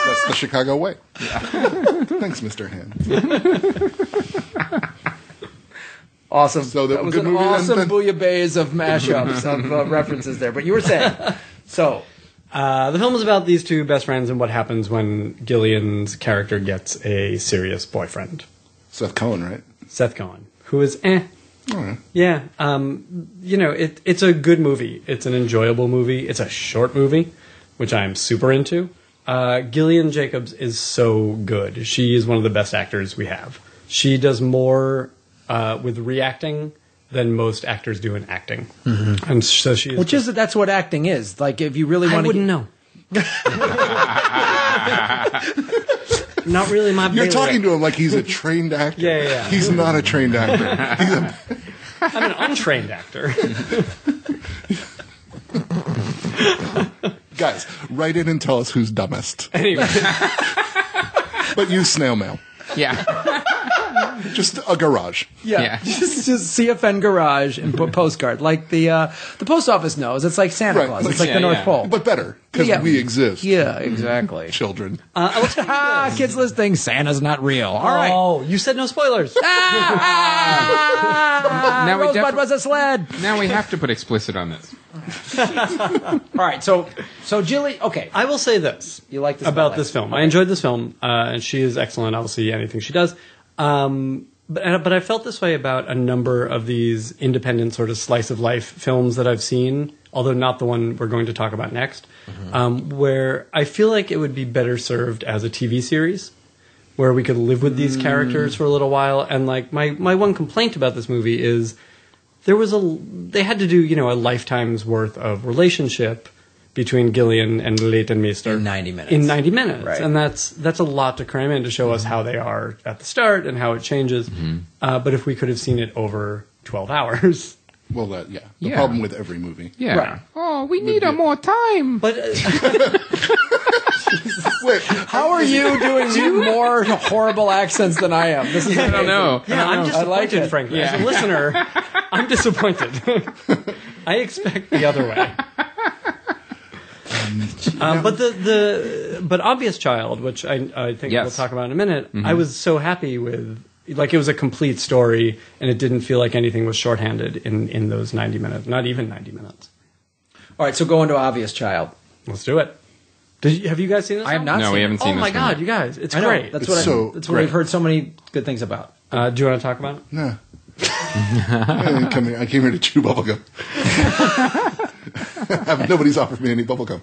That's the Chicago way. Thanks, Mr. Hand. Awesome. So that was good an movie then, awesome Ben? bouillabaisse of mashups of references there. But you were saying so. The film is about these two best friends and what happens when Gillian's character gets a serious boyfriend. Seth Cohen, right? Seth Cohen, who is All right. Yeah. It's a good movie. It's an enjoyable movie. It's a short movie, which I'm super into. Gillian Jacobs is so good. She is one of the best actors we have. She does more with reacting than most actors do in acting. Mm-hmm. And so she is... That's what acting is. Like, if you really want I to... wouldn't know. Not really my You're bailiwick. talking to him like he's a trained actor. Yeah. He's not a trained actor. I'm an untrained actor. Guys, write in and tell us who's dumbest. Anyway. But use snail mail. Yeah. Just a garage. Yeah. just CFN garage and put postcard. Like the post office knows. It's like Santa Right. Claus. It's like Yeah, the North yeah. Pole. But better, because Yeah. we exist. Yeah, exactly. Children. Kids listening, Santa's not real. All right. Oh, you said no spoilers. Now we Rosebud was a sled. Now we have to put explicit on this. All right, so Jilly, okay. I will say this You like this about ballet. this film. I enjoyed this film, and she is excellent. I will see anything she does. But I felt this way about a number of these independent sort of slice of life films that I've seen, although not the one we're going to talk about next, where I feel like it would be better served as a TV series, where we could live with these characters for a little while. And like my one complaint about this movie is they had to do, a lifetime's worth of relationship between Gillian and Leighton Meester In 90 minutes. In 90 minutes, Right. and that's a lot to cram in to show us how they are at the start and how it changes. But if we could have seen it over 12 hours, Well, that, yeah. The Yeah. problem with every movie. Yeah. Right. Oh, we need more time. but Wait, How are you doing more horrible accents than I am? This is I don't know. yeah, I'm I disappointed, like it. frankly. Yeah. As a listener, I'm disappointed. I expect the other way. But Obvious Child, which I think we'll talk about in a minute, I was so happy with. Like, it was a complete story, and it didn't feel like anything was shorthanded in those 90 minutes. Not even 90 minutes. All right, so go into Obvious Child. Let's do it. Have you guys seen this? I have not seen it. We haven't seen this. Oh my God, you guys. It's great. That's what we've heard so many good things about. Do you want to talk about it? No. I came here to chew bubblegum. Nobody's offered me any bubblegum.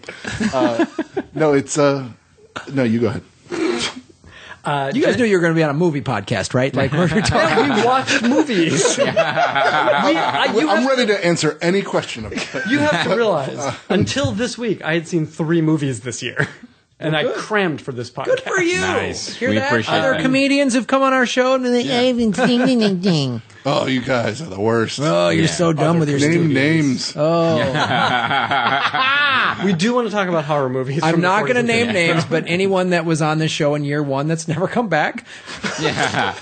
No, it's... no, you go ahead. You guys knew you were going to be on a movie podcast, right? Like, we're talking. We watched movies. I'm ready to answer any question. You have to realize, until this week, I had seen 3 movies this year. And I crammed for this podcast. Good for you. Nice. Hear We that? appreciate Other that. comedians have come on our show and they haven't seen anything. Oh, you guys are the worst. Oh, you're so dumb with your Name studios. names. Oh. We do want to talk about horror movies. I'm from not the going to 40s and name 50s. names, but anyone that was on the show in year 1 that's never come back. Yeah.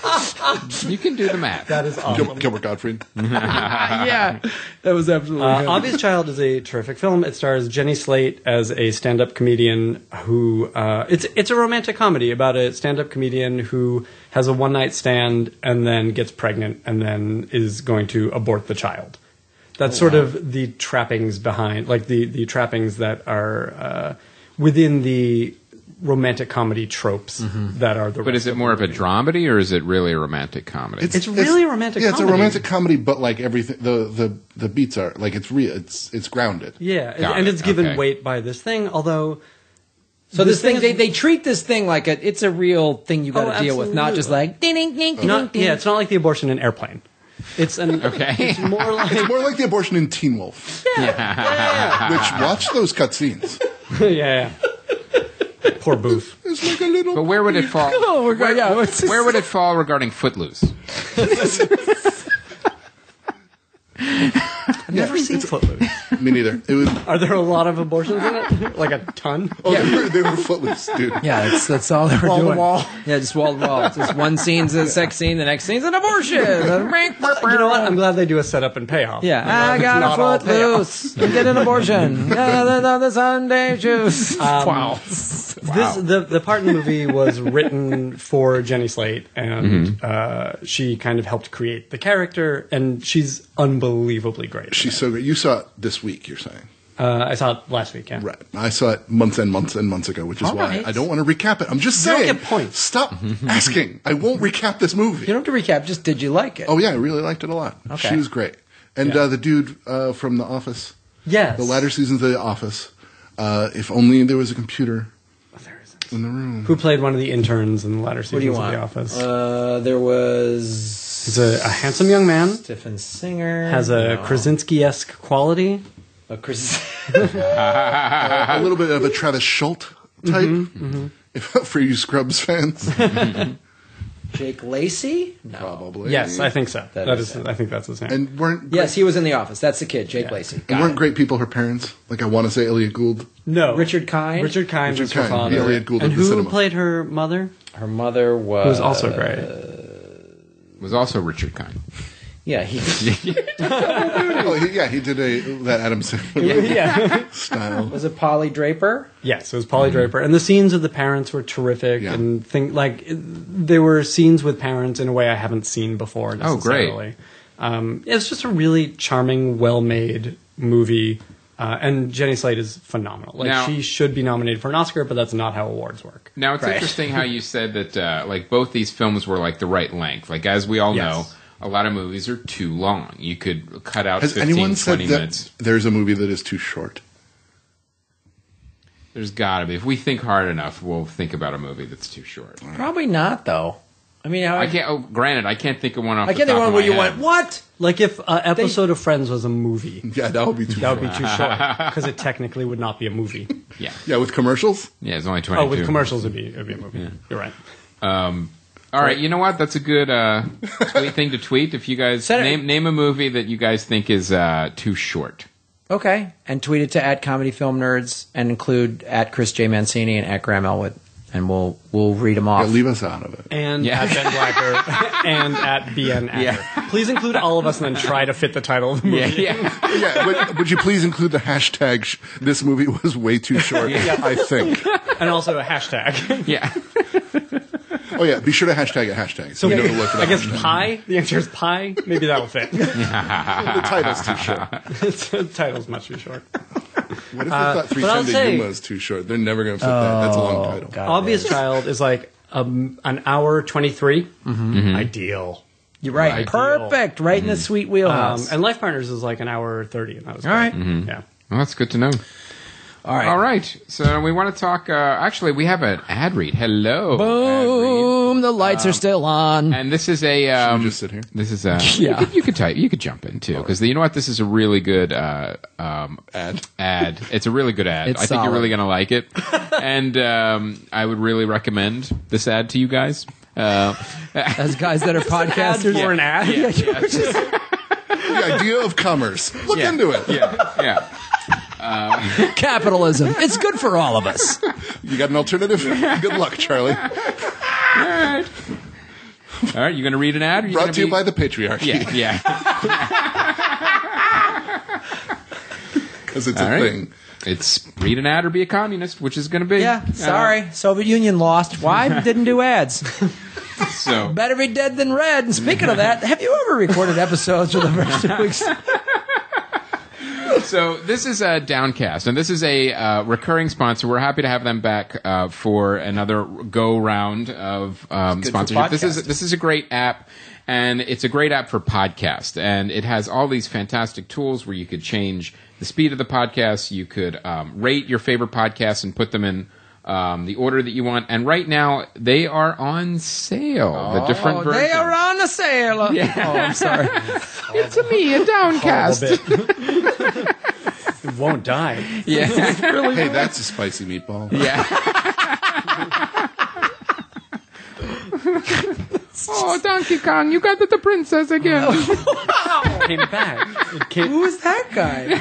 You can do the math. That is awesome. Gilbert Gottfried. Yeah, that was absolutely good. Obvious Child is a terrific film. It stars Jenny Slate as a stand-up comedian who... it's a romantic comedy about a stand-up comedian who has a one-night stand and then gets pregnant and then is going to abort the child. That's sort of the trappings behind... Like, the trappings that are within the romantic comedy tropes that are the... But is it more of a dramedy or is it really a romantic comedy? It's really a romantic Yeah, comedy. it's a romantic comedy, but like everything, the beats are like it's real. It's grounded. Yeah, Got and it. it's given Okay. weight by this thing, although... So this thing, is- they treat this thing like it's a real thing you got to deal with, not just like ding ding ding ding. Not, yeah, it's not like the abortion in Airplane. It's an Okay. It's more like It's more like the abortion in Teen Wolf. Which watch those cutscenes. yeah. Poor Booth. It's like a little. But where would it fall? Oh, we're going, yeah, it's just- Where would it fall regarding Footloose? I've never seen Footloose. Me neither. It was. Are there a lot of abortions in it? Like a ton? Oh, they were footloose, dude. Yeah, that's all they were Wall to doing. wall. Yeah, just wall to wall. It's just one scene's a sex scene, the next scene's an abortion. You know what? I'm glad they do a setup and payoff. Yeah, I'm I glad it's not all got a foot payoff. loose. You get an abortion. The Sunday juice. Wow. The part in the movie was written for Jenny Slate, and she kind of helped create the character, and she's unbelievably great. She's so great. You saw it this week, you're saying. I saw it last week, yeah. Right. I saw it months and months and months ago, which is All why right. I don't want to recap it. I'm just You don't saying. get points. Stop asking. I won't recap this movie. You don't have to recap, just did you like it? Oh, yeah, I really liked it a lot. Okay. She was great. And Yeah. the dude from The Office, Yes. the latter seasons of The Office, if only there was a computer Oh, there isn't. in the room. Who played one of the interns in the latter What do you seasons of want? The Office? There was... He's a handsome young man, Stephen Singer. has a No. Krasinski-esque quality. A Chris... A little bit of a Travis Schultz type, for you Scrubs fans. Jake Lacey? No. Probably. Yes, I think so. That That is is. I think that's his name. And weren't Yes, he was in The Office. That's the kid, Jake Yeah. Lacey. and Got weren't it. great people her parents? Like I want to say Elliot Gould. No, Richard Kind? Richard Kind Richard was her Kind, father. Elliot Gould and of the who cinema. played her mother? Her mother was... Who was also great. Was also Richard Kind. Yeah, he... Oh, he did that Adam Sandler yeah. style. Was it Polly Draper? Yes, it was Polly Draper, and the scenes of the parents were terrific. Yeah. And there were scenes with parents in a way I haven't seen before. Oh, great. Necessarily. It's just a really charming, well-made movie. And Jenny Slate is phenomenal. Like Now- she should be nominated for an Oscar, but that's not how awards work. Now it's Right. interesting how you said that like both these films were like the right length. Like as we all Yes. know, a lot of movies are too long. You could cut out Has 15, anyone 20 said that minutes. there's a movie that is too short? There's got to be. If we think hard enough, we'll think about a movie that's too short. Probably not, though. I mean, I can't. Oh, granted, I can't think of one off. I the can't think top of of one where my you head. went, what? Like if an episode of Friends was a movie, Yeah, that would be too that short. would be too short because it technically would not be a movie. Yeah, Yeah, with commercials? yeah. It's only 22. Oh, with commercials, it'd be a movie. You're right. All right, you know what? That's a good tweet thing to tweet. If you guys Said it. name a movie that you guys think is too short. Okay. And tweet it to @ComedyFilmNerds and include @Chris J. Mancini and @GrahamElwood. and we'll read them off. Yeah, leave us out of it. And at Ben Blacker and at BN Acker. Please include all of us and then try to fit the title of the movie. Yeah, would you please include the hashtag, this movie was way too short, I think. And also a hashtag. Yeah. Oh, yeah, be sure to hashtag it, hashtag. So we know to look for I that. guess pie? The answer is pie? Maybe that'll fit. The title's too short. The title's much too short. What if they thought 310 to Yuma is too short? They're never going to fit that. That's a long title. God, Obvious Child is like an hour 23. Mm-hmm. Ideal. You're right. Ideal. Perfect. Right in the sweet wheelhouse. And Life Partners is like an hour 30, and that was All right. Yeah. Well, that's good to know. All right. All right. So we want to talk. Actually, we have an ad read. Hello. Boom. The lights are still on. And this is a. Should we just sit here? This is a. Yeah. You could type. You could jump in too, because you know what? This is a really good ad. It's a really good ad. It's I think solid. you're really going to like it, and I would really recommend this ad to you guys. As guys that are podcasters. For an ad? The idea of commerce. Look into it. Yeah. Capitalism. It's good for all of us. You got an alternative? Good luck, Charlie. All right. You going to read an ad? Or Brought to you by the patriarchy. Yeah. Because it's All a right. thing. It's read an ad or be a communist, which is going to be. Yeah. Sorry. Soviet Union lost. Why? Didn't do ads. So Better be dead than red. And speaking of that, have you ever recorded episodes for the first 2 weeks? So this is Downcast, and this is a recurring sponsor. We're happy to have them back for another go round of sponsorship. This is a great app, and it's a great app for podcast, and it has all these fantastic tools where you could change the speed of the podcast. You could rate your favorite podcasts and put them in the order that you want. And right now they are on sale. The different versions. They are on a sale. Yeah. Oh, I'm sorry. It's me, a Downcast. It won't die. Yeah. Hey, that's a spicy meatball. Yeah. Oh, Donkey Kong, you got the princess again. Came back. Who is that guy?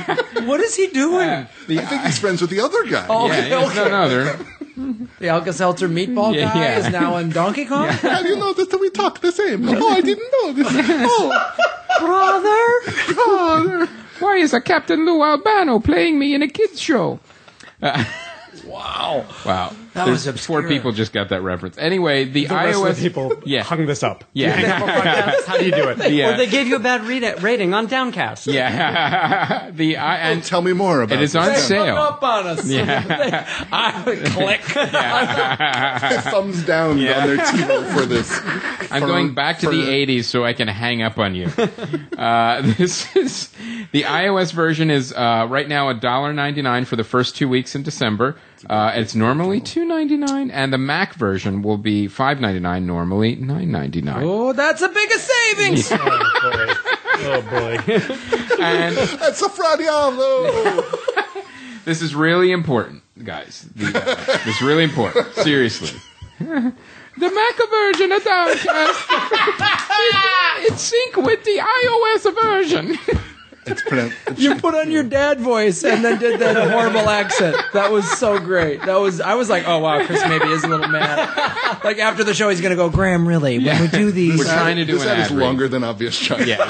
What is he doing? I think he's friends with the other guy. Oh, Yeah, okay. no, they're... The Alka-Seltzer meatball guy Yeah. is now in Donkey Kong? How do you know that we talk the same? Oh, I didn't know this. Oh, Brother? Why is a Captain Lou Albano playing me in a kids show? Wow. Wow. That was Four obscure. people just got that reference. Anyway, the rest iOS of the people hung this up. Yeah. How do you do it? Yeah. Or they gave you a bad rating on Downcast. Yeah. And tell me more about it is this. on They hung sale. up on us. Yeah. I click. Thumbs down on their TV for this. I'm going back to the 80s so I can hang up on you. This is the iOS version is right now $1.99 for the first 2 weeks in December. It's normally $2.99, and the Mac version will be $5.99, normally $9.99. Oh, that's a bigger savings. Oh, boy. And That's a Fradiano. this is really important, guys. This is really important. Seriously. The Mac version of Downcast it's sync with the iOS version. It's pronounced. You put on your dad voice and then did that horrible accent. That was so great. I was like, oh wow, Chris maybe is a little mad. Like after the show, he's gonna go, Graham, really? When we do these, We're trying to do This an ad is ad read. longer than Obvious Child. Yeah.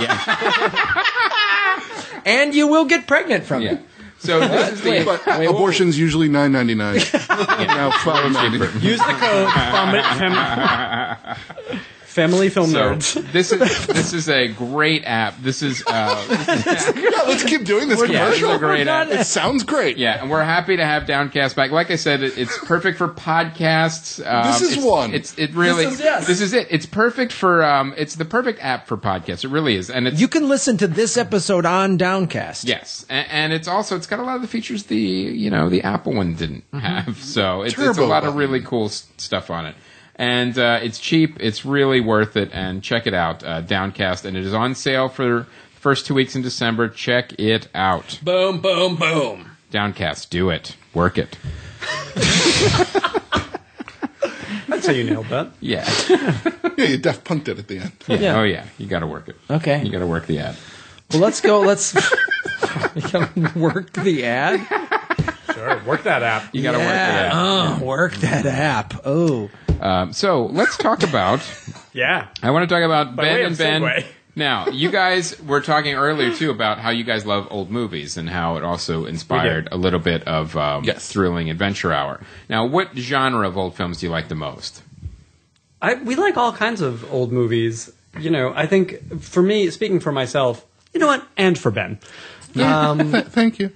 and you will get pregnant from Yeah. it. So this is the But abortion's usually $9.99. Now $5.99. Use the code Family Film so Nerds. this is a great app. This is Yeah, let's keep doing this this is commercial. a great app. It sounds great. Yeah, and we're happy to have Downcast back. Like I said, it's perfect for podcasts. This is one. It really. This is it. It's perfect for. It's the perfect app for podcasts. It really is, and it's You can listen to this episode on Downcast. yes, and it's also it's got a lot of the features the Apple one didn't have. So it's a Turbo lot of button. really cool stuff on it. And it's cheap. It's really worth it. And check it out, Downcast. And it is on sale for the first 2 weeks in December. Check it out. Boom, boom, boom. Downcast. Do it. Work it. That's how you nailed that. Yeah. Yeah, you Daft Punked it at the end. Yeah. Oh, yeah. You got to work it. Okay. You got to work the ad. Well, let's go. Let's work the ad. Work that app. You got to work that. Work that app. Oh. So let's talk about. Yeah. I want to talk about By Ben way and of Ben. segue. Now, you guys were talking earlier too about how you guys love old movies and how it also inspired a little bit of thrilling adventure hour. Now, what genre of old films do you like the most? We like all kinds of old movies. You know, I think for me, speaking for myself, you know what, and for Ben. Thank you.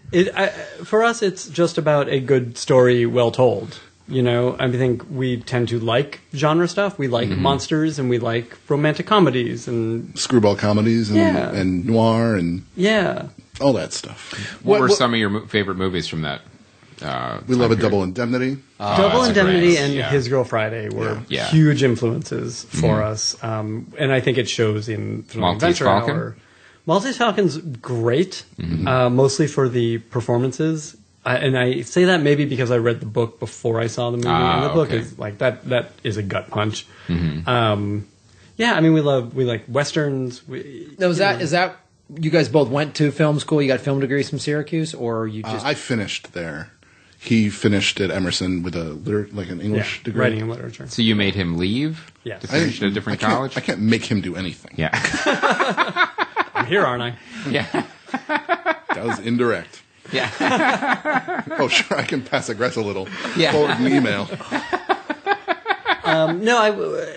For us, it's just about a good story well told. You know, I think we tend to like genre stuff. We like monsters, and we like romantic comedies and Screwball comedies and noir and all that stuff. What were some of your favorite movies from that? We love a Double Indemnity. Double Indemnity great. and His Girl Friday were huge influences for us, and I think it shows in Maltese Adventure Falcon? Hour. Maltese Falcon's great, mostly for the performances. And I say that maybe because I read the book before I saw the movie, and the book is like that. That is a gut punch. I mean, we like westerns. Is that you guys both went to film school? You got film degrees from Syracuse, or you just? I finished there. He finished at Emerson with an English degree. Writing and literature. So you made him leave Yes. to finish at a different college? I can't make him do anything. Yeah. I'm here, aren't I? Yeah. That was indirect. Yeah. Oh, sure, I can pass aggress a little. Yeah. Forward an email.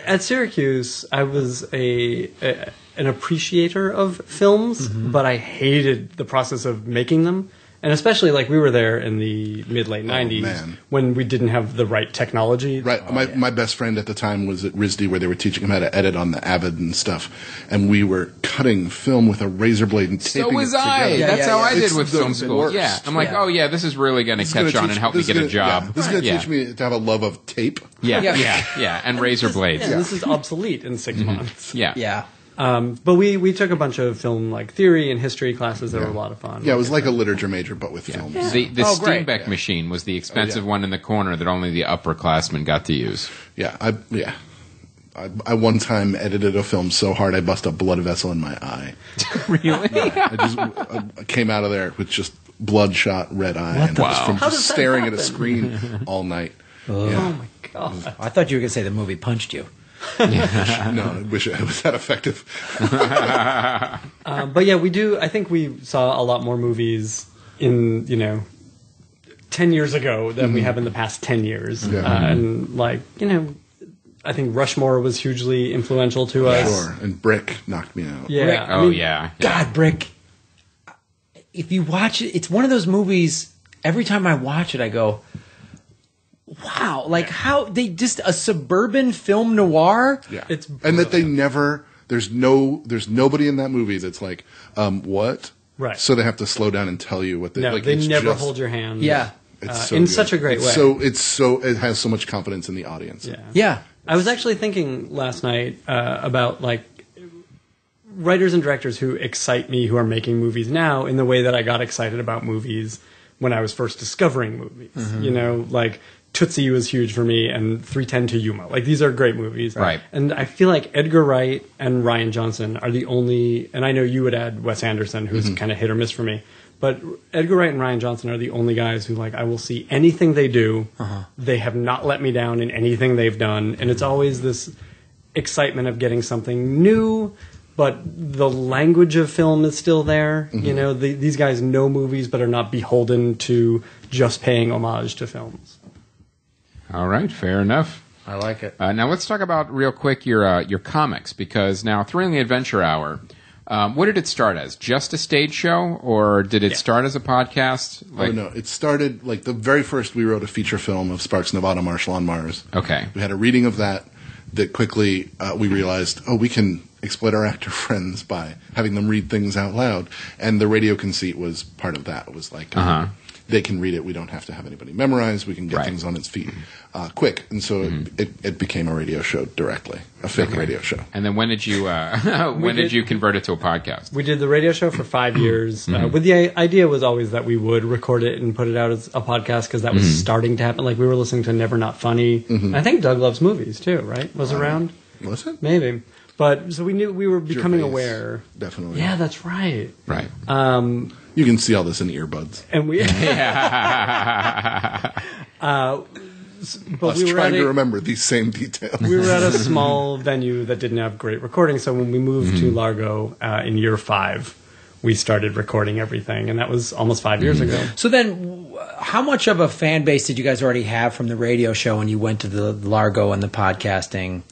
At Syracuse, I was an appreciator of films, but I hated the process of making them. And especially, like, we were there in the mid-late 90s man. when we didn't have the right technology. Right. My best friend at the time was at RISD, where they were teaching him how to edit on the Avid and stuff. And we were cutting film with a razor blade and taping So was it I. together. That's how I did with It's film the school. worst. Yeah. I'm like, this is really going to catch on and help me get a job. This is going to teach me to have a love of tape. Yeah. And razor blades. Yeah, this is obsolete in 6 months. Yeah. But we took a bunch of film like theory and history classes that were a lot of fun. Yeah, it was like a literature major, but with films. The great. Steenbeck machine was the expensive one in the corner that only the upperclassmen got to use. Yeah, I one time edited a film so hard I bust a blood vessel in my eye. Really? I came out of there with just bloodshot red eye, and Wow. from How just does that staring at a happen? screen all night. Oh my god. I thought you were going to say the movie punched you. No, I wish it was that effective. But yeah, we do. I think we saw a lot more movies in 10 years ago than we have in the past 10 years. And I think Rushmore was hugely influential to us. Sure, and Brick knocked me out. Yeah. Rick- I mean, Yeah. God, Brick. If you watch it, it's one of those movies. Every time I watch it, I go, "Wow!" Like how they just a suburban film noir. Yeah, It's and that they never. There's nobody in that movie that's like, what? Right. So they have to slow down and tell you what they. No, like, they it's never just- hold your hand. Yeah. It's so in good. such a great way. It has so much confidence in the audience. Yeah. Yeah. I was actually thinking last night about like writers and directors who excite me who are making movies now in the way that I got excited about movies when I was first discovering movies. Like Tootsie was huge for me, and 3:10 to Yuma. Like these are great movies, Right. And I feel like Edgar Wright and Rian Johnson are the only. And I know you would add Wes Anderson, who's kind of hit or miss for me. But Edgar Wright and Rian Johnson are the only guys who, like, I will see anything they do. They have not let me down in anything they've done. And it's always this excitement of getting something new, but the language of film is still there. These guys know movies, but are not beholden to just paying homage to films. All right. Fair enough. I like it. Now let's talk about real quick your comics, because now Thrilling Adventure Hour. What did it start as? Just a stage show, or did it start as a podcast? No, it started like the very first. We wrote a feature film of Sparks Nevada, Marshall on Mars. Okay. We had a reading of that. That quickly we realized, we can exploit our actor friends by having them read things out loud, and the radio conceit was part of that. It was like they can read it. We don't have to have anybody memorize. We can get things on its feet quick, and so it became a radio show directly, a fake radio show. And then when did you did you convert it to a podcast? We did the radio show for 5 years. With the idea was always that we would record it and put it out as a podcast because that was starting to happen. Like we were listening to Never Not Funny. I think Doug Loves Movies too, right? Was around? Was it? Maybe. But so we knew we were becoming Gervais, aware. definitely. Yeah, that's right. Right. You can see all this in earbuds. And we, I was trying to remember these same details. We were at a small venue that didn't have great recording, so when we moved to Largo in year 5, we started recording everything, and that was almost 5 years ago. So then, how much of a fan base did you guys already have from the radio show when you went to the Largo and the podcasting?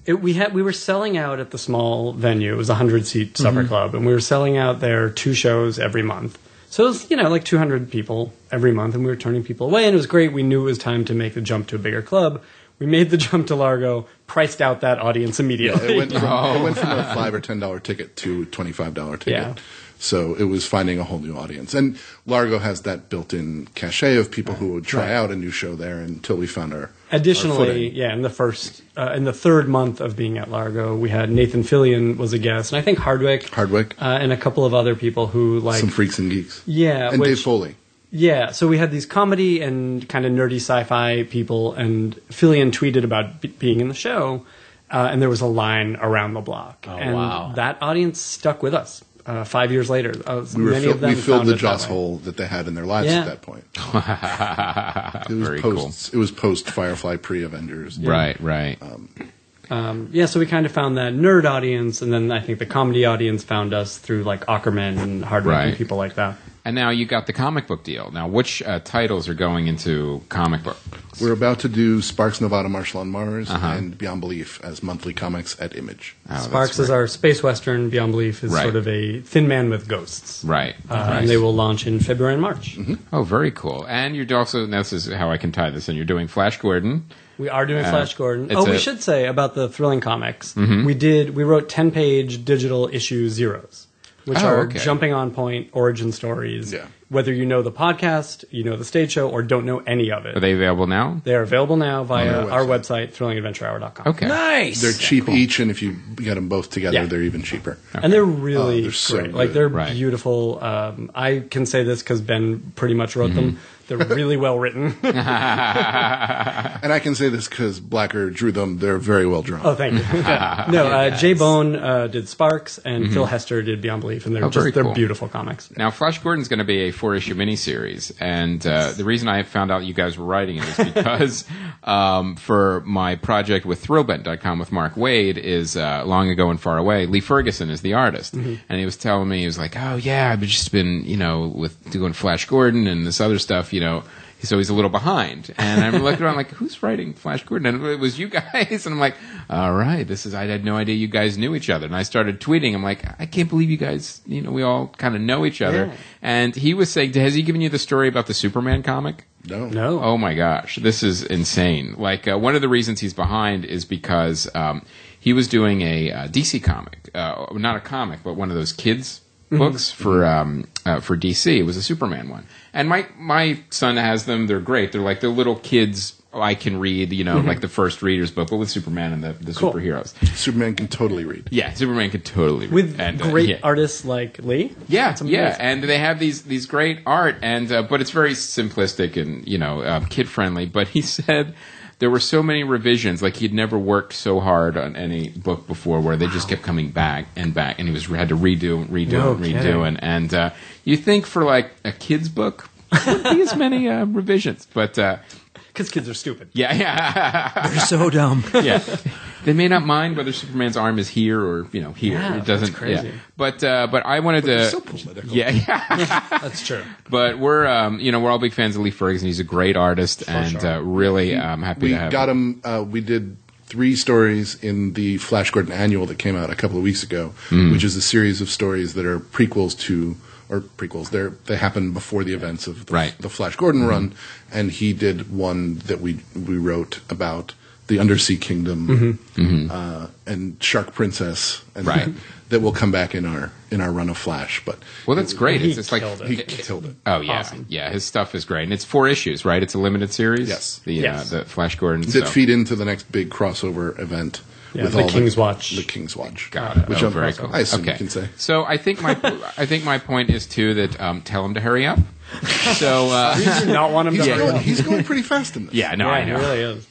We were selling out at the small venue. It was a 100-seat supper club, and we were selling out there 2 shows every month. So it was, like 200 people every month, and we were turning people away, and it was great. We knew it was time to make the jump to a bigger club. We made the jump to Largo, priced out that audience immediately. Yeah, it went from a $5 or $10 ticket to a $25 ticket. Yeah. So it was finding a whole new audience. And Largo has that built-in cachet of people who would try out a new show there until we found our Additionally, in the third month of being at Largo, we had Nathan Fillion was a guest, and I think Hardwick, and a couple of other people who some freaks and geeks. Yeah. And Dave Foley. Yeah, so we had these comedy and kind of nerdy sci-fi people, and Fillion tweeted about being in the show, and there was a line around the block. Oh, and wow. that audience stuck with us 5 years later. We filled the joss hole that they had in their lives Yeah. at that point. Very cool. It was post-Firefly, pre-Avengers. Right. So we kind of found that nerd audience, and then I think the comedy audience found us through like Ackerman and Hardwick and people like that. And now you got the comic book deal. Now, which titles are going into comic books? We're about to do Sparks, Nevada, Marshall on Mars, and Beyond Belief as monthly comics at Image. Oh, Sparks is our space western. Beyond Belief is sort of a Thin Man with ghosts. Right. And they will launch in February and March. Oh, very cool. And you're also, now this is how I can tie this in, you're doing Flash Gordon. We are doing Flash Gordon. We should say about the Thrilling Comics. We wrote 10-page digital issue zeros, which are jumping on point origin stories. Yeah. Whether you know the podcast, you know the stage show, or don't know any of it. Are they available now? They are available now via our website, thrillingadventurehour.com. Okay. Nice. They're cheap each, and if you get them both together, they're even cheaper. And they're really they're so great. good. Like, they're beautiful. I can say this because Ben pretty much wrote them. They're really well written. And I can say this because Blacker drew them. They're very well drawn. Oh, thank you. Jay Bone did Sparks, and Phil Hester did Beyond Belief, and they're beautiful comics. Now, Flash Gordon's going to be a 4-issue miniseries, and the reason I found out you guys were writing it is because for my project with Thrillbent.com with Mark Wade is Long Ago and Far Away, Lee Ferguson is the artist, and he was telling me, he was like, oh yeah, I've just been, with doing Flash Gordon and this other stuff, so he's a little behind. And I'm looking around like, who's writing Flash Gordon? And it was you guys. And I'm like, all right, I had no idea you guys knew each other. And I started tweeting. I'm like, I can't believe you guys, we all kind of know each other. Yeah. And he was saying, has he given you the story about the Superman comic? No. Oh my gosh, this is insane. Like, one of the reasons he's behind is because he was doing a DC comic. Not a comic, but one of those kids' books for DC. It was a Superman one. And my son has them. They're great. They're like the little kids I can read, like the first reader's book, but with Superman and the superheroes. Superman can totally read. Yeah, Superman can totally read. With great artists like Lee? Yeah, and they have these great art, and but it's very simplistic and, kid-friendly. But he said there were so many revisions, like he'd never worked so hard on any book before, where they just kept coming back and back, and he had to redo and and you think for like a kid's book there wouldn't be as many revisions, but because kids are stupid. Yeah. They're so dumb. Yeah. They may not mind whether Superman's arm is here or here. Yeah, it doesn't. That's crazy. Yeah. But I wanted to. So political. Yeah. That's true. But we're we're all big fans of Lee Ferguson. He's a great artist, really happy to have. We got him. We did 3 stories in the Flash Gordon annual that came out a couple of weeks ago, which is a series of stories that are prequels. They happen before the events of the Flash Gordon run, and he did one that we wrote about the Undersea Kingdom and Shark Princess, and that will come back in our run of Flash. But that's great. It's like killed it. He killed it. Oh yeah, awesome. Yeah. His stuff is great, and it's 4 issues, right? It's a limited series. Yes. The Flash Gordon that feed into the next big crossover event. Yeah, with the all King's Watch. The King's Watch. Got it. Which very cool. I assume you can say. So I think my point is too that tell him to hurry up. So we do not want him to hurry up. He's going pretty fast in this. Yeah, no, I know. He really is.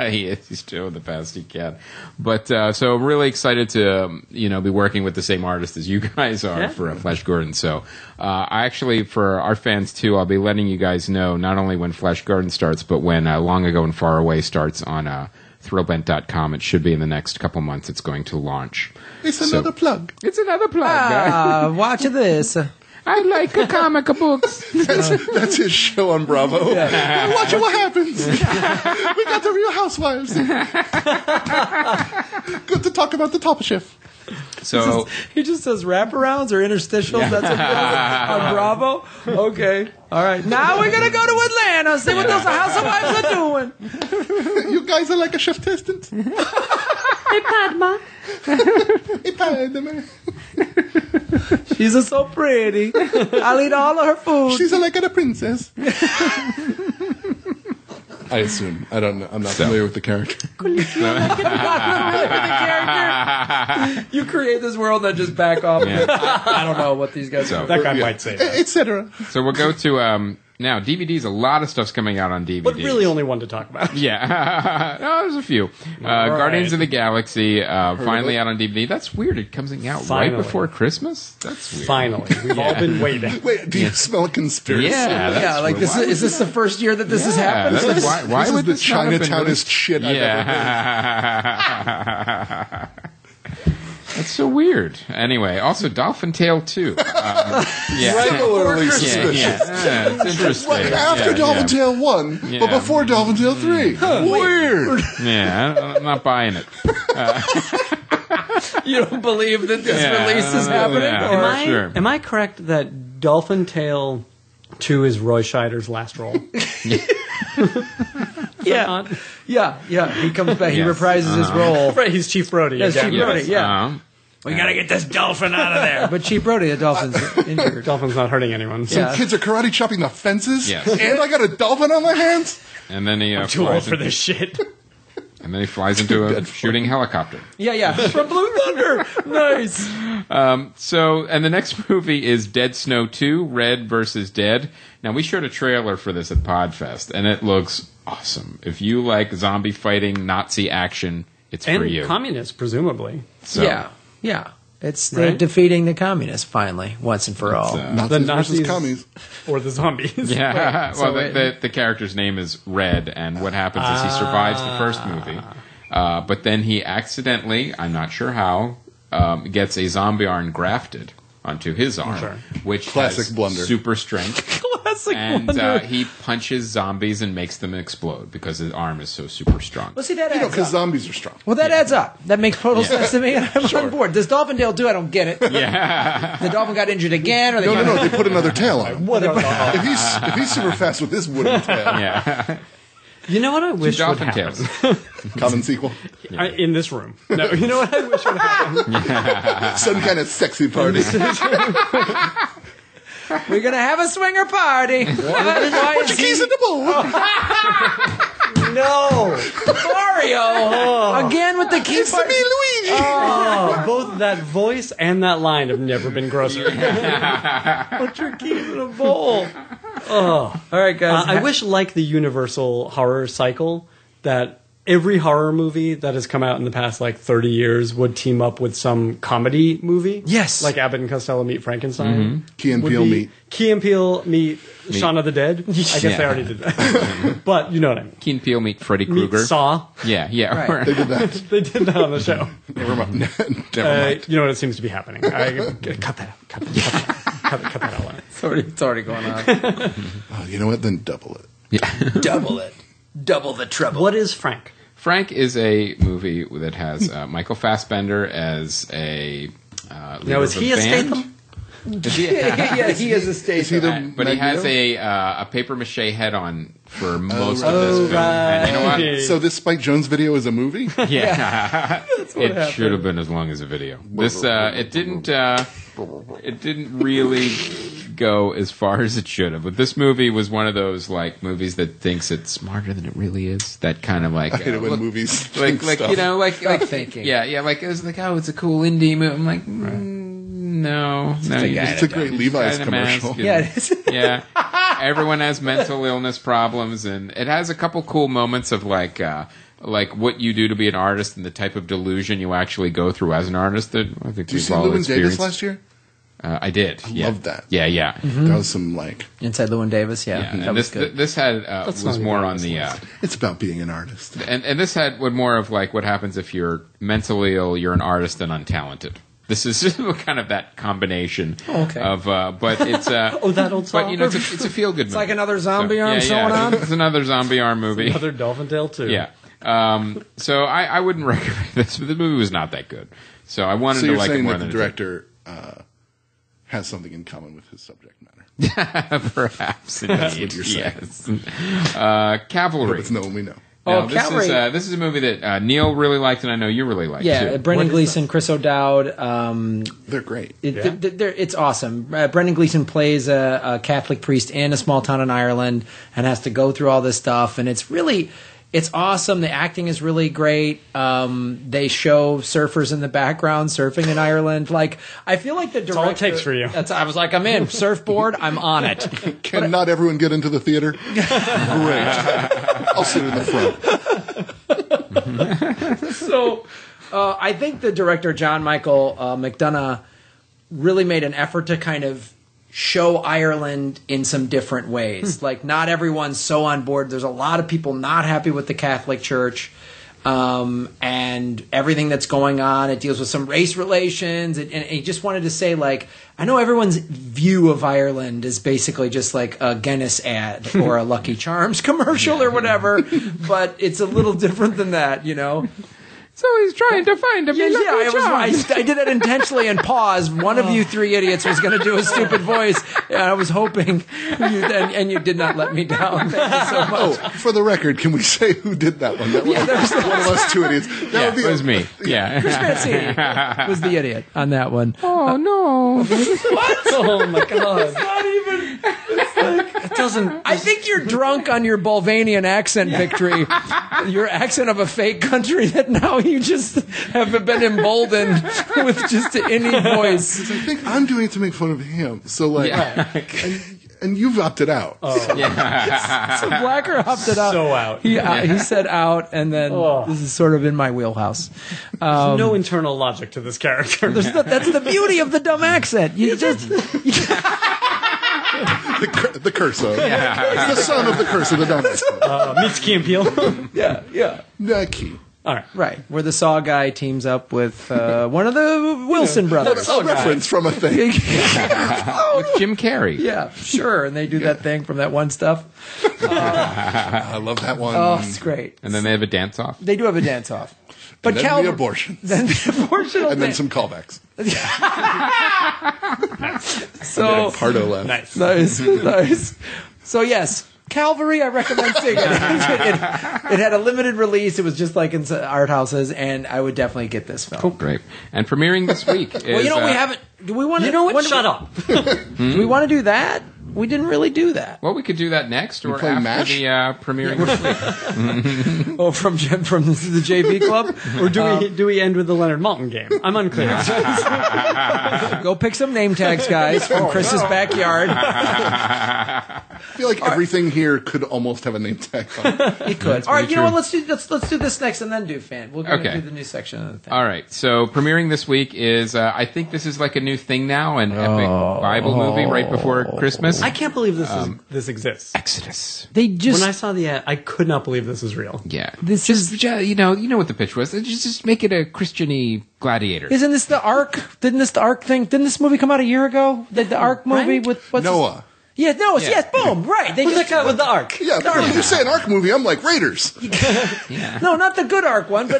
He is. He's doing the best he can. But so I'm really excited to be working with the same artist as you guys are for Flash Gordon. So I actually, for our fans too, I'll be letting you guys know not only when Flash Gordon starts, but when Long Ago and Far Away starts on thrillbent.com. It should be in the next couple months. It's going to launch. It's another plug. It's another plug, guys. Watch this. I like comic books. That's his show on Bravo. Yeah. Watch what happens. We got the Real Housewives. Good to talk about the top chef. So He just does wraparounds or interstitials. That's what he does on Bravo. Okay. All right. Now we're going to go to Atlanta, see what those housewives are doing. You guys are like a chef testant. Hey, Padma. Hey, Padma. She's so pretty. I'll eat all of her food. She's like a princess. I assume. I don't know. I'm not familiar with the character. You create this world and then just back off. Yeah. I don't know what these guys are. That guy might say that. Etc. So we'll go to now DVDs. A lot of stuff's coming out on DVDs. But really only one to talk about. Yeah, no, there's a few. Guardians of the Galaxy finally out on DVD. That's weird. It comes out Finally. right before Christmas. That's weird. Finally. We've all been waiting. Wait, do you smell a conspiracy? Yeah, that's Yeah, like weird. is this the first year that this has happened? That's, why This would is the this not have been Chinatownest shit I've ever heard. Yeah. That's so weird. Anyway, also Dolphin Tale 2. Yeah. Similarly Yeah, suspicious. yeah, it's interesting. Right after Yeah, Dolphin yeah. Tale 1, Yeah. but before Dolphin Tale 3. Weird. Yeah, I'm not buying it. You don't believe that this release is happening? Yeah. Or? Sure. Am I correct that Dolphin Tale 2 is Roy Scheider's last role? Yeah. Yeah. He comes back. He Yes. reprises his role. Right, he's Chief Brody. Yes, again. Chief Brody. Yeah. We gotta get this dolphin out of there. But Chief Brody, the dolphin's injured. Dolphin's not hurting anyone. Some Yeah. kids are karate chopping the fences, Yes. and I got a dolphin on my hands. And then he Too old flies for this shit. and then he flies into a shooting helicopter. Yeah. From Blue Thunder. Nice. So, and the next movie is Dead Snow 2, Red versus Dead. Now, we showed a trailer for this at Podfest, and it looks awesome. If you like zombie fighting, Nazi action, it's for you. And communists, presumably. So, Yeah. It's Right? defeating the communists, finally, once and for all. Nazis versus Nazis- commies. Or the zombies. Yeah, well, so the character's name is Red, and what happens is he survives the first movie, but then he accidentally, I'm not sure how, gets a zombie arm grafted onto his arm, Sure. which Classic has blunder. super strength, Classic and wonder. he punches zombies and makes them explode because his arm is so super strong. Well, see, that You know, adds because up. zombies are strong. Well, that adds up. That makes total sense to me. I'm on board. This Dolphin Tale 2, I don't get it. Yeah, The dolphin got injured again, or they No, they put another tail on him. What a- If he's super fast with this wooden tail, yeah. You know what I wish would Dolphin happen? tails. common sequel. In this room. No, you know what I wish would happen? Some kind of sexy party. We're gonna have a swinger party. Why Put is your keys he- in the bowl. No! Mario again with the key It's part? me, Luigi. Oh, both that voice and that line have never been grosser. Put your keys in a bowl. Oh, all right, guys. I wish, like the Universal horror cycle, that every horror movie that has come out in the past, 30 years would team up with some comedy movie. Yes. Like Abbott and Costello meet Frankenstein. Key and Would Peele be meet. Key and Peele meet Shaun of the Dead. I guess they already did that. But you know what I mean. Keen Peele meet Freddy Meet Krueger. Saw. Yeah. Right. They did that. They did that on the show. Never mind. Never mind. You know what it seems to be happening. Cut that out. Cut that out. It's already going on. Oh, you know what? Then double it. Double it. Double the trouble. What is Frank? Frank is a movie that has Michael Fassbender as a leader Now, is of he a band. Statham? Is he? Yeah, he is a stage. Is he the But he has Magneto? a paper mache head on for most right. of this film. And you know what? right. So this Spike Jones video is a movie? Yeah, it should have been as long as a video. This it didn't really go as far as it should have. But this movie was one of those movies that thinks it's smarter than it really is. That kind of I hate it when movies think stuff. you know like thinking. Yeah, it was like, oh, it's a cool indie movie. I'm like, no, It's a great Levi's commercial. Yeah, it is. yeah. Everyone has mental illness problems, and it has a couple cool moments of like what you do to be an artist and the type of delusion you actually go through as an artist. That I think Did you see Llewyn Davis last year? I did. I loved that. Yeah, yeah. Mm-hmm. That was some like Inside Llewyn Davis. Yeah, yeah. that And was good. this had was more on the. it's about being an artist. And this had more of like what happens if you're mentally ill, you're an artist and untalented. This is kind of that combination of, but it's that old song. But it's a feel good movie. It's like another zombie arm showing on. It's another zombie arm movie. Another Dolphin Tale too. Yeah. So I wouldn't recommend this. But the movie was not that good. So I wanted So to you're like it saying more that than the director has something in common with his subject matter. perhaps. That's what you're saying. Yes. Cavalry. It's no one we know. Now, Cavalry. This is a movie that Neil really liked, and I know you really liked Yeah, too. Brendan Gleeson, Chris O'Dowd. They're great. It's awesome. Brendan Gleeson plays a Catholic priest in a small town in Ireland and has to go through all this stuff, and it's awesome. The acting is really great. They show surfers in the background surfing in Ireland. Like, I feel like the director... all it takes for you. I was like, I'm in. Surfboard, I'm on it. Can not everyone get into the theater? Great. I'll sit in the front. So, I think the director, John Michael McDonough, really made an effort to kind of show Ireland in some different ways. Like, not everyone's so on board. There's a lot of people not happy with the Catholic Church and everything that's going on. It deals with some race relations. And he just wanted to say, like, I know everyone's view of Ireland is basically just like a Guinness ad or a Lucky Charms commercial or whatever, but it's a little different than that, you know? So he's trying to find a I did that intentionally and paused. One of you three idiots was going to do a stupid voice, and I was hoping and you did not let me down. Thank you so much. Oh, for the record, can we say who did that one? That was one of us two idiots. That It was me. Yeah. Chris Mancini was the idiot on that one. Oh no! What? Oh my god! It's not even. It doesn't. I think you're drunk on your Bulvanian accent victory, your accent of a fake country that now you just have been emboldened with just any voice. I think I'm doing it to make fun of him. So like, and you've opted out. So Blacker opted out. So out. He said out, and then this is sort of in my wheelhouse. There's no internal logic to this character. That's the beauty of the dumb accent. You just. The curse of. The son of the curse of the dumbass. Meets Key and Peele. Yeah. Nike. All right. Right, where the Saw guy teams up with one of the Wilson brothers. A reference from a thing. With Jim Carrey. Yeah, sure, and they do that thing from that one stuff. I love that one. Oh, it's great. And then they have a dance off. They do have a dance off. But And then the abortion. Then the abortion. And then some callbacks. So Pardo left. nice. So yes, Calvary, I recommend seeing it. It had a limited release. It was just like in art houses, and I would definitely get this film. Cool. Great. And premiering this week is... Well, we haven't. Do we want to? You know what? Shut up. Do we want to do that? We didn't really do that. Well, we could do that next or play after MASH? the premiering this week. Oh, from the JV club, Or do we end with the Leonard Maltin game? I'm unclear. Go pick some name tags, guys, from Chris's backyard. I feel like everything here could almost have a name tag on it. It could. All right, you true. know what? Let's do this next and then do fan. We'll go Okay. do the new section of the thing. All right. So premiering this week is, I think this is like a new thing now, an epic Bible movie right before Christmas. I can't believe this exists. Exodus. They just When I saw the ad, I could not believe this is real. Yeah. This just, you know what the pitch was. Just make it a Christian-y gladiator. isn't this the Ark? Didn't this movie come out a year ago? The Ark movie Right? with what's Noah. Yeah, Noah. Yeah. Yes, boom. Right. They Who's that guy with the arc? Yeah, but when you say an Ark movie, I'm like Raiders. No, not the good Ark one, but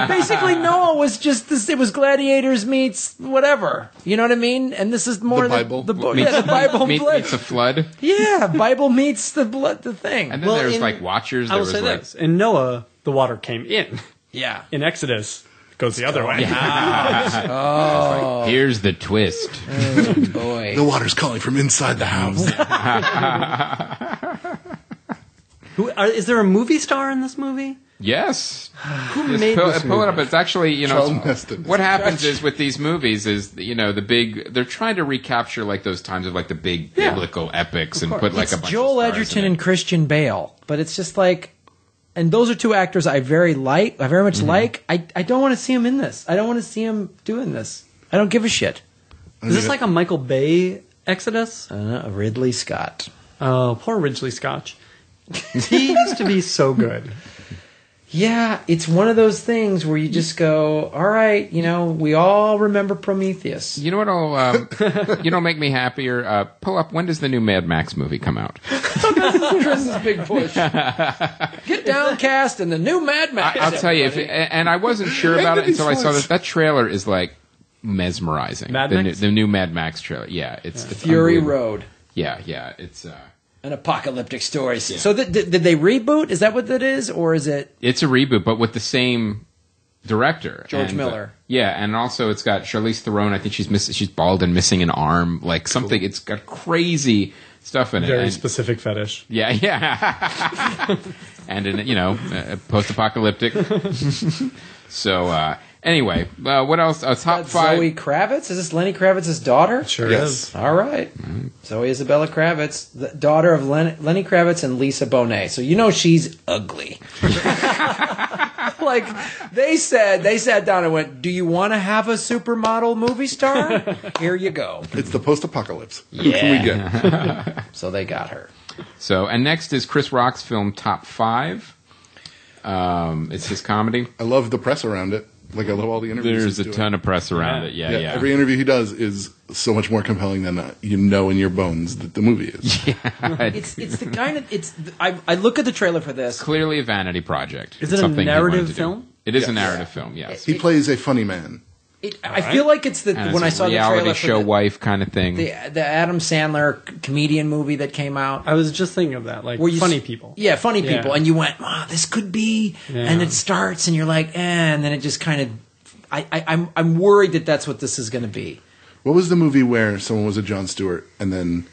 basically Noah was just this. It was gladiators meets whatever. You know what I mean? And this is more The Bible. The Bible meets a flood. Yeah, Bible meets the thing. And then Well, there's in- like Watchers. I There will was say like this. In Noah, the water came in. Yeah. In Exodus, it goes the other way. here's the twist. Boy. The water's calling from inside the house. Is there a movie star in this movie? Yes. Who Just made pull, this pull it movie? up. It's actually, Charlton Heston. what happens is with these movies is, they're trying to recapture like those times of like the big biblical epics and put like It's a bunch Joel of stars Edgerton in it. and Christian Bale, but it's just like and those are two actors I very much like. I don't want to see him in this. I don't want to see him doing this. I don't give a shit. Is this like a Michael Bay Exodus? Ridley Scott. Oh, poor Ridley Scott. He used to be so good. Yeah, it's one of those things where you just go, all right, we all remember Prometheus. You know what'll make me happier? Pull up. When does the new Mad Max movie come out? Chris's big push. Get Downcast and the new Mad Max. I'll tell you, and I wasn't sure about it until I saw that trailer is like mesmerizing. The new Mad Max trailer. Yeah, it's Fury Road. Yeah, it's an apocalyptic story. Yeah. So did they reboot? Is that what that is, or is it? It's a reboot, but with the same director, George Miller. Yeah, and also it's got Charlize Theron. I think she's bald and missing an arm, like something. Cool. It's got crazy stuff in it. Very specific fetish. Yeah. And in post-apocalyptic. So anyway, what else? Top 5. Zoe Kravitz? Is this Lenny Kravitz's daughter? Sure is. All right. Mm-hmm. Zoe Isabella Kravitz, the daughter of Lenny Kravitz and Lisa Bonet. So she's ugly. Like they sat down and went, "Do you want to have a supermodel movie star? Here you go." It's the post-apocalypse. Yeah. Who can we get? So they got her. So, and next is Chris Rock's film Top 5. It's his comedy. I love the press around it. Like, I love all the interviews. There's a ton of press around it. Yeah. Every interview he does is so much more compelling than in your bones that the movie is. Yeah. It's the kind of I look at the trailer for this. Clearly a vanity project. Is it a narrative film? It is a narrative film. Yes. He plays a funny man. I feel like it's when I saw the trailer reality show wife kind of thing. The Adam Sandler comedian movie that came out. I was just thinking of that, like funny people. Yeah, funny people, and you went, this could be, and it starts, and you're like, and then it just kind of. I'm worried that that's what this is going to be. What was the movie where someone was a Jon Stewart and then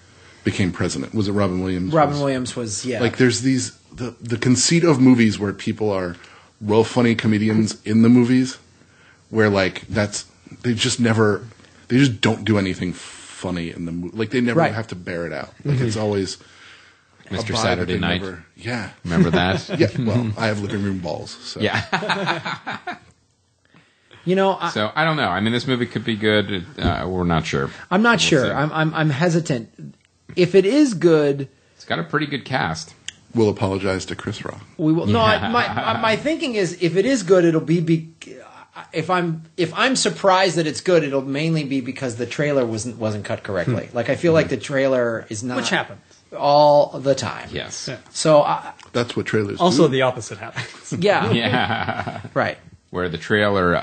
became president? Was it Robin Williams? Robin Williams was, yeah. Like, there's the conceit of movies where people are real funny comedians in the movies, where like they just don't do anything funny in the movie. Like, they never have to bear it out. Like, it's always Mr. Saturday Night. Remember that? Yeah. Well, I have living room balls. So. Yeah. So I don't know. I mean, this movie could be good. We're not sure. I'm not sure. I'm hesitant. If it is good, it's got a pretty good cast. We'll apologize to Chris Rock. We will. No, my thinking is, if it is good, it'll be. If I'm surprised that it's good, it'll mainly be because the trailer wasn't cut correctly. Like, I feel like the trailer is not, which happens all the time. Yes. Yeah. So that's what trailers. Also, do. the opposite happens. Yeah. Yeah. Right. Where the trailer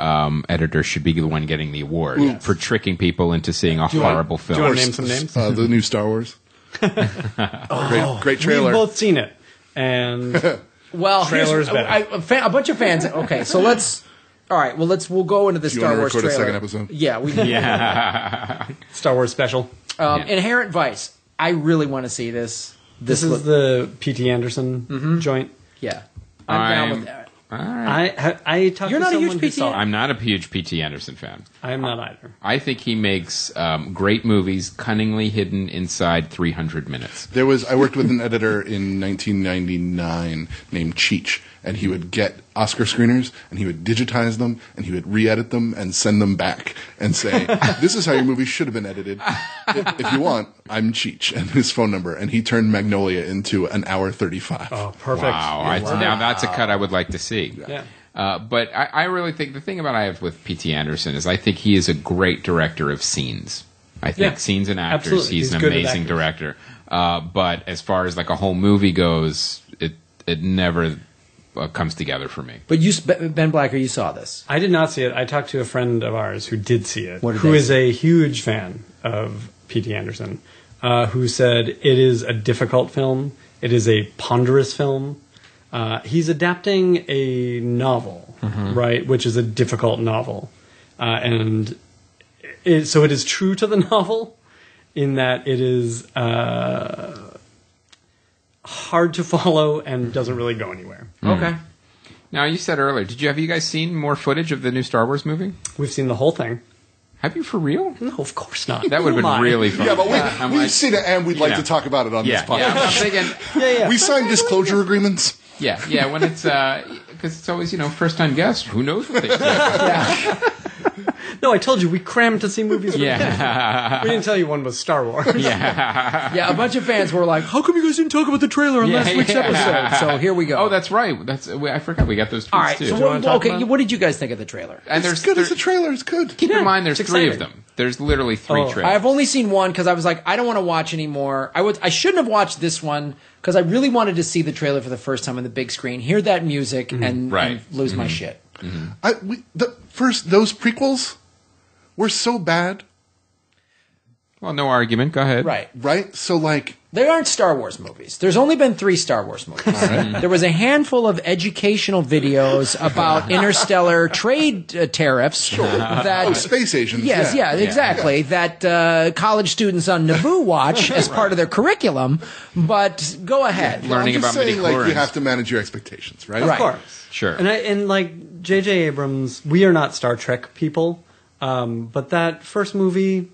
editor should be the one getting the award for tricking people into seeing a horrible film. Do you want to name some names? The new Star Wars. Great trailer. We've both seen it, and well, trailer's better. A bunch of fans. Okay, so let's. All right, well we'll go into the Star Wars trailer. A second episode? Yeah, we. Yeah. Star Wars special. Inherent Vice. I really want to see this. This is the P.T. Anderson joint. Yeah, I'm down with that. All right. I talked You're to not a someone huge who saw it. I'm not a huge P.T. Anderson fan. I am not either. I think he makes great movies cunningly hidden inside 300 minutes. I worked with an editor in 1999 named Cheech, and he would get Oscar screeners, and he would digitize them, and he would re-edit them and send them back and say, "This is how your movie should have been edited. If you want, I'm Cheech," and his phone number. And he turned Magnolia into an hour 35. Oh, perfect. Wow. Now that's a cut I would like to see. Yeah. But I really think the thing about I have with P.T. Anderson is I think he is a great director of scenes. I think scenes and actors, absolutely. he's an amazing director. But as far as like a whole movie goes, it never comes together for me. But you, Ben Blacker, you saw this. I did not see it. I talked to a friend of ours who did see it, who is a huge fan of P.T. Anderson, who said it is a difficult film. It is a ponderous film. He's adapting a novel, right, which is a difficult novel. So it is true to the novel in that it is hard to follow and doesn't really go anywhere. Okay. Now, you said earlier, have you guys seen more footage of the new Star Wars movie? We've seen the whole thing. Have you for real? No, of course not. That would have been really fun. Yeah, but we've seen it, and we'd like to talk about it on this podcast. Yeah, I'm thinking, We signed disclosure agreements. Yeah. When it's because it's always first time guest. Who knows what they say? No, I told you we crammed to see movies. Yeah. We didn't tell you one was Star Wars. Yeah, a bunch of fans were like, "How come you guys didn't talk about the trailer on last week's episode?" So here we go. Oh, that's right. I forgot we got those tweets all right. too. So what did you guys think of the trailer? And It's good as the trailer. It's good. Keep in mind, there's it's 3 of exciting. them. There's literally 3 trailers. I've only seen one because I was like, I don't want to watch anymore. I shouldn't have watched this one because I really wanted to see the trailer for the first time on the big screen, hear that music, and lose my shit. Those prequels were so bad, Well, no argument. Go ahead. right? So like, They aren't Star Wars movies. There's only been 3 Star Wars movies. There was a handful of educational videos about interstellar trade tariffs. That space Asians. Yes, yeah. exactly. That college students on Naboo watch as part of their curriculum. But go ahead. Learning I'm just about saying, like, midichlorians. you have to manage your expectations, right? Right. Of course. Sure. And like J.J. Abrams, we are not Star Trek people, but that first movie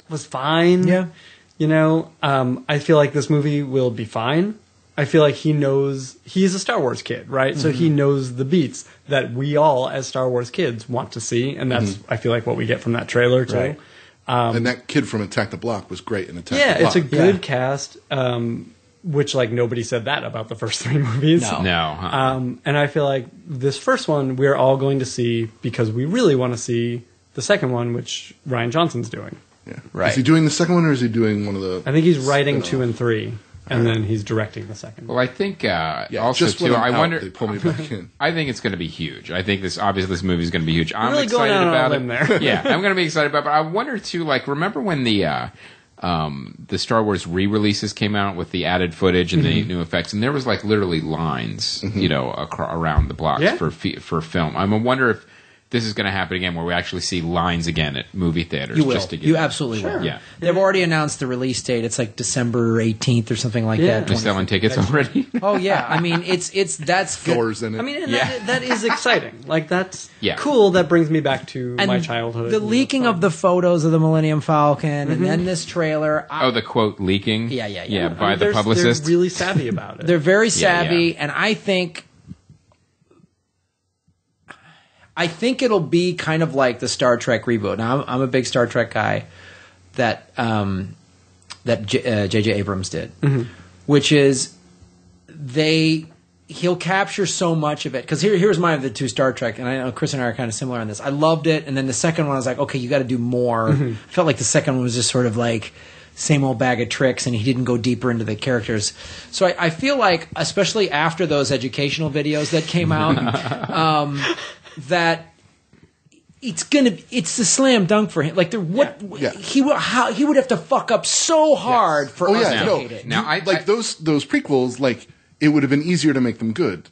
was fine. Yeah. I feel like this movie will be fine. I feel like he's a StarArs kid, right? So he knows the beats that we all, as Star Wars kids, want to see, and that's I feel like what we get from that trailer too. Right. And that kid from Attack the Block was great in Attack Yeah, the Block. it's a good cast. Which like nobody said that about the first 3 movies. No. And I feel like this first one we're all going to see because we really want to see the second one, which Rian Johnson's doing. Yeah. Right. Is he doing the second one, or is he doing one of the? I think he's writing spin-off? 2 and 3, and then he's directing the second. Well, I think Yeah, also just when too. I'm I out, wonder. They pull me back in. I think it's going to be huge. I think this movie is going to be huge. I'm really excited going out on a about limb it. there. Yeah, I'm going to be excited about it. But I wonder too. Like, remember when the Star Wars re-releases came out with the added footage and the new effects, and there was like literally lines, around the blocks Yeah. for film. I wonder if this is going to happen again, where we actually see lines again at movie theaters. You will. Just to get You absolutely will. Yeah. They've already announced the release date. It's like December 18th or something like that. They're selling tickets already. Oh yeah, I mean that's good. Thor's in it. I mean, and Yeah. that is exciting. Like that's Yeah. cool. That brings me back to And my childhood. The leaking of the photos of the Millennium Falcon and then this trailer. Oh, the quote leaking. Yeah. By the publicist. They're really savvy about it. They're very savvy, yeah. and I think it'll be kind of like the Star Trek reboot. Now, I'm a big Star Trek guy. That J.J. Abrams did, which is he'll capture so much of it. Because here's mine of the 2 Star Trek, and I know Chris and I are kind of similar on this. I loved it, and then the second one I was like, okay, you got to do more. I felt like the second one was just sort of like same old bag of tricks, and he didn't go deeper into the characters. So I feel like, especially after those educational videos that came out, that it's the slam dunk for him. Like he would have to fuck up so hard for us to no. hate it. Now, those prequels, like, it would have been easier to make them good.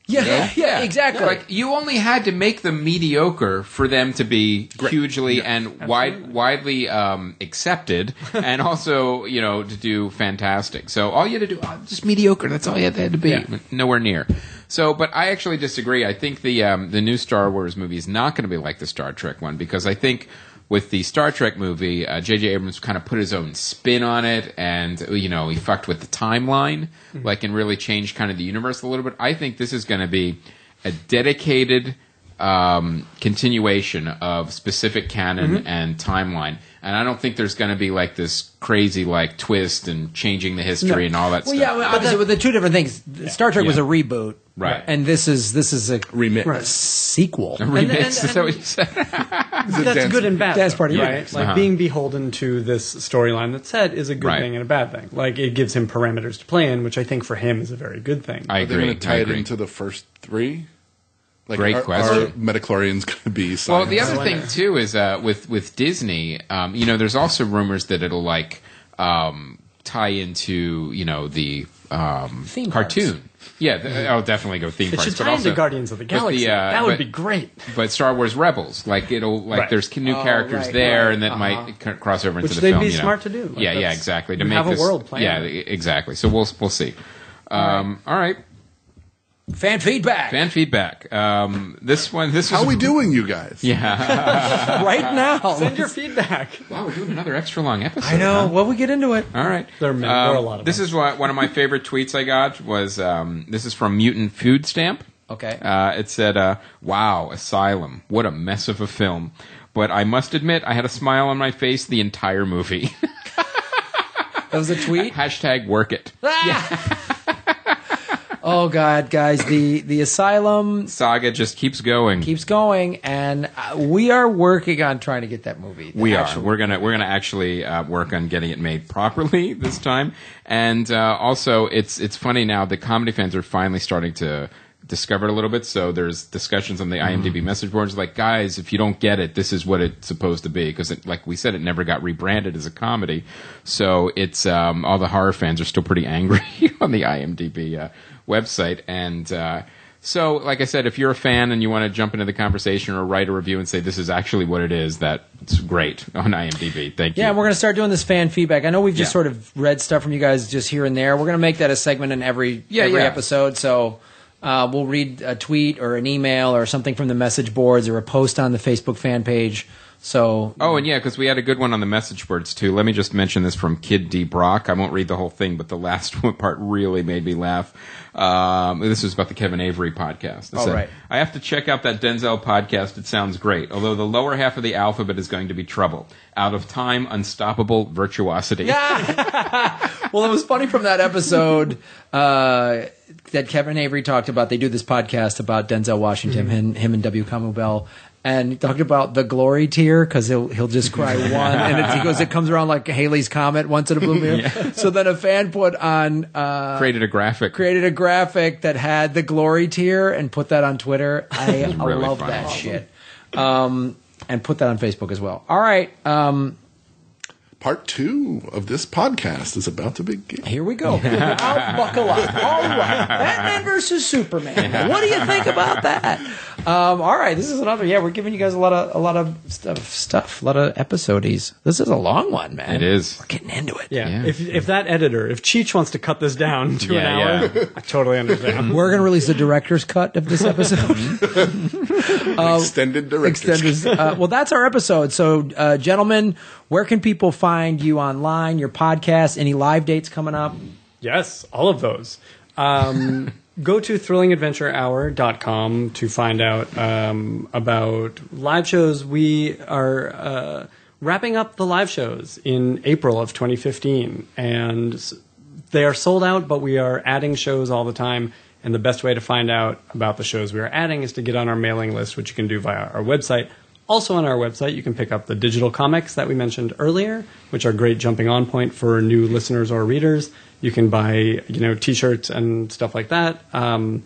Yeah, exactly. Like, you only had to make them mediocre for them to be hugely and widely accepted, and also to do fantastic. So all you had to do just mediocre. That's all you had to be. Nowhere near. So, but I actually disagree. I think the new Star Wars movie is not going to be like the Star Trek one, because I think with the Star Trek movie, J.J. Abrams kind of put his own spin on it, and he fucked with the timeline, and really changed kind of the universe a little bit. I think this is going to be a dedicated continuation of specific canon and timeline, and I don't think there's going to be like this crazy like twist and changing the history and all that stuff. Yeah, obviously with the 2 different things. Star Trek was a reboot, Right. And this is a Remix. sequel. Remix, is that what you said? That's good and bad. That's part of it. right? Like being beholden to this storyline that's set is a good thing and a bad thing. Like it gives him parameters to play in, which I think for him is a very good thing. I Are they agree. going to tie it into the first 3? Like, Great question. Are midichlorians going to be science? Well, the other thing too is with Disney, there's also rumors that it'll tie into the Theme cartoon. parks. Yeah, I'll definitely go theme It parks. should but tie also, into Guardians of the Galaxy. That would be great. But Star Wars Rebels, there's new characters there, and that might cross over into Which the they'd film. be smart to do. Like, yeah, that's- exactly. To you make have a this, world plan. Yeah, exactly. So we'll see. All right. Fan feedback. Fan feedback. This How are we doing, you guys? Yeah. Right now. Send your feedback. Wow, we're doing another extra long episode. I know. huh? Well, we get into it. All right. There are a lot of This them. is one of my favorite tweets I got was this is from Mutant Food Stamp. Okay. It said, "Wow, Asylum! What a mess of a film." But I must admit, I had a smile on my face the entire movie. That was a tweet? Hashtag work it. Oh, God, guys. The Asylum Saga just keeps going. keeps going, and we are working on trying to get that movie. We are. We're gonna actually work on getting it made properly this time. And also, it's funny now. The comedy fans are finally starting to discover it a little bit. So there's discussions on the IMDb message boards like, guys, if you don't get it, this is what it's supposed to be. Because, like we said, it never got rebranded as a comedy. So it's all the horror fans are still pretty angry on the IMDb website. And so, like I said, if you're a fan and you want to jump into the conversation or write a review and say this is actually what it is, that's great on IMDb. Thank you. Yeah, we're going to start doing this fan feedback. I know we've just Yeah. sort of read stuff from you guys just here and there. We're going to make that a segment in every episode. So we'll read a tweet or an email or something from the message boards or a post on the Facebook fan page. So, Oh, and yeah, because we had a good one on the message boards, too. Let me just mention this from Kid D. Brock. I won't read the whole thing, but the last one part really made me laugh. This was about the Kevin Avery podcast. It said, right. I have to check out that Denzel podcast. It sounds great, although the lower half of the alphabet is going to be trouble. Out of time, unstoppable virtuosity. well, it was funny from that episode that Kevin Avery talked about. They do this podcast about Denzel Washington, him and W. Kamau Bell. And he talked about the glory tear because he'll just cry one, and he goes, it comes around like Halley's Comet once in a blue moon. So then a fan put on Created a graphic. that had the glory tear and put that on Twitter. I Really love funny. that shit, and put that on Facebook as well. All right, Part 2 of this podcast is about to begin. here we go. I'll buckle up. All right, Batman versus Superman. What do you think about that? All right, this is another. Yeah, we're giving you guys a lot of stuff, a lot of episodies. This is a long one, man. It is. We're getting into it. Yeah. Yeah. If that editor, if Cheech wants to cut this down to an Yeah, hour, yeah. I totally understand. We're gonna release the director's cut of this episode. Extended director's Extenders. Well, that's our episode. So, gentlemen, where can people find you online? Your podcast? Any live dates coming up? Yes, all of those. Go to thrillingadventurehour.com to find out about live shows. We are wrapping up the live shows in April of 2015, and they are sold out, but we are adding shows all the time. And the best way to find out about the shows we are adding is to get on our mailing list, which you can do via our website. Also on our website, you can pick up the digital comics that we mentioned earlier, which are a great jumping on point for new listeners or readers. You can buy, T-shirts and stuff like that. And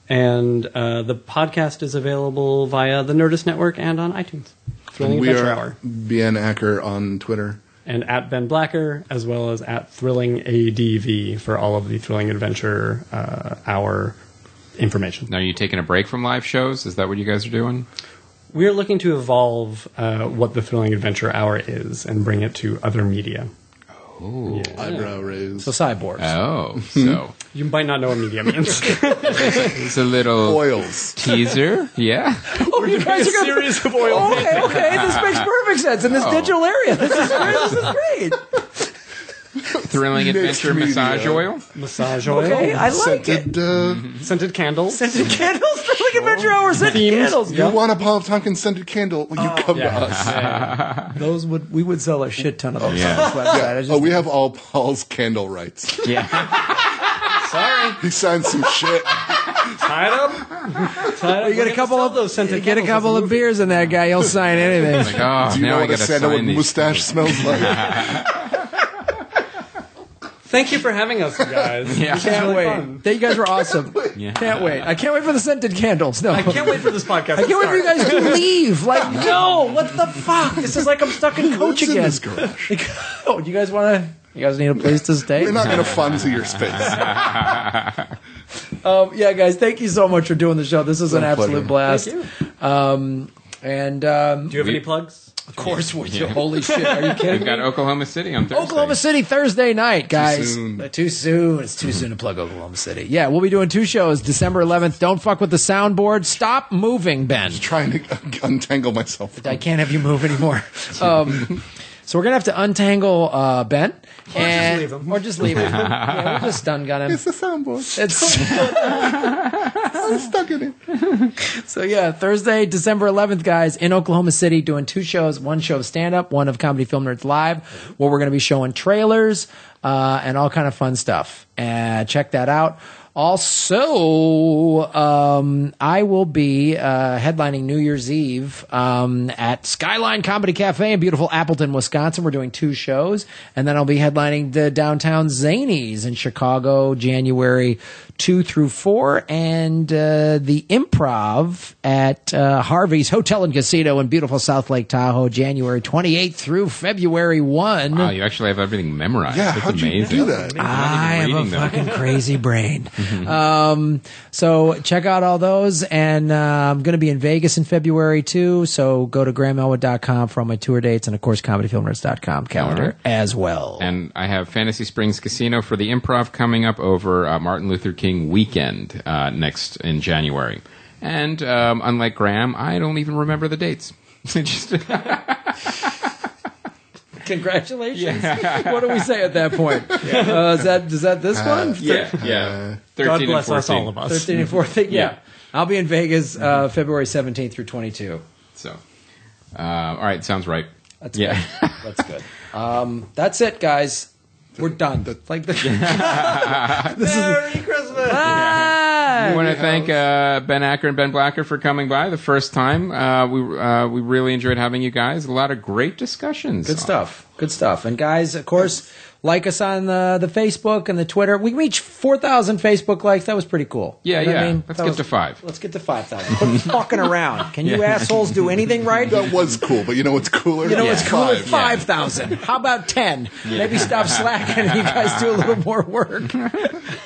the podcast is available via the Nerdist Network and on iTunes. Thrilling We Adventure are Hour. Ben Acker on Twitter. And at Ben Blacker, as well as at Thrilling ADV for all of the Thrilling Adventure Hour information. Now, are you taking a break from live shows? Is that what you guys are doing? We're looking to evolve what the Thrilling Adventure Hour is and bring it to other media. Oh. Eyebrow raise. So cyborgs. Oh, so You might not know what media means. it's a little Oils. teaser. Yeah. Oh, you guys are gonna. series of oil. Okay. This makes perfect sense in this digital area. This is great. Thrilling Mixed adventure media. massage oil. Massage oil. Okay, I like it. Scented, Scented candles. Scented candles, Thrilling Adventure Hour, scented Themed. candles. you want a Paul Tompkins scented candle? Well, you come to us. Those we would sell a shit ton of those Yeah. on this website. I just- We have all Paul's candle rights. Yeah. Sorry. He signed some shit. Tied up. you get a couple of those scented you get a candles couple as a of movie. beers in that guy, he'll sign anything. Like, oh, Do you now know I what a gotta sandalwood sign these. mustache smells like? Thank you for having us, you guys. Yeah. This was Can't really wait. fun. You guys were awesome. Yeah. Can't wait. I can't wait for the scented candles. No. I can't wait for this podcast. I can't wait for you guys to leave. Like, no, what the fuck? This is like I'm stuck in coach What's in again. this garage? Oh, do you guys want to? You guys need a place to stay? We're not going to Fonzie your space. Yeah, guys, thank you so much for doing the show. This is an My absolute pleasure. blast. And Do you have any plugs? of course we do. Holy shit! Are you kidding We've got me? Oklahoma City on Thursday. Oklahoma City Thursday night, guys. soon. Too soon. It's too soon to plug Oklahoma City. Yeah, we'll be doing 2 shows. December 11th. Don't fuck with the soundboard. Stop moving, Ben. Trying to untangle myself. I can't have you move anymore. So we're gonna have to untangle Ben, just leave him. or just leave him. Yeah, we'll just stun gun him. It's the soundboard. It's I'm stuck in it. so yeah, Thursday, December 11th, guys, in Oklahoma City, doing 2 shows. 1 show of stand up, 1 of Comedy Film Nerds Live, where we're gonna be showing trailers and all kind of fun stuff. Check that out. Also, I will be headlining New Year's Eve at Skyline Comedy Cafe in beautiful Appleton, Wisconsin. We're doing 2 shows, and then I'll be headlining the Downtown Zanies in Chicago, January 2 through 4, and the Improv at Harvey's Hotel and Casino in beautiful South Lake Tahoe, January 28th through February 1. Wow, you actually have everything memorized. Yeah, That's how'd you amazing. do that? I have a reading them. fucking crazy brain. So check out all those, and I'm going to be in Vegas in February too. So go to GrahamElwood.com for all my tour dates, and of course ComedyFilmNerds.com calendar All right. as well. And I have Fantasy Springs Casino for the Improv coming up over Martin Luther King weekend next in January. And unlike Graham, I don't even remember the dates. Just Congratulations! What do we say at that point? Is that this one? yeah. 13 God and bless 14. us, all of us. 13 and 14. Yeah, I'll be in Vegas February 17th through 22. So, all right, sounds right. That's Yeah. good. That's good. That's it, guys. We're done. Like the Merry Christmas! We want to thank Ben Acker and Ben Blacker for coming by the first time. We really enjoyed having you guys. A lot of great discussions. Good stuff. Good stuff. And guys, of course, like us on the Facebook and the Twitter. We reached 4,000 Facebook likes. That was pretty cool. Yeah, You know what yeah. I mean? Let's That get was- to 5. Let's get to 5,000. Quit fucking around. Can you assholes do anything right? That was cool, but you know what's cooler? You know what's cooler? 5. 5,000. How about 10? Maybe stop slacking and you guys do a little more work.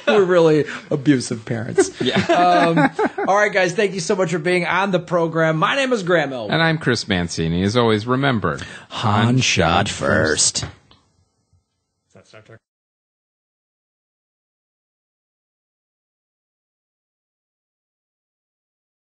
We're really abusive parents. Yeah. All right, guys. Thank you so much for being on the program. My name is Graham Elwood. And I'm Chris Mancini. As always, remember, Han shot first. Is that Star Trek?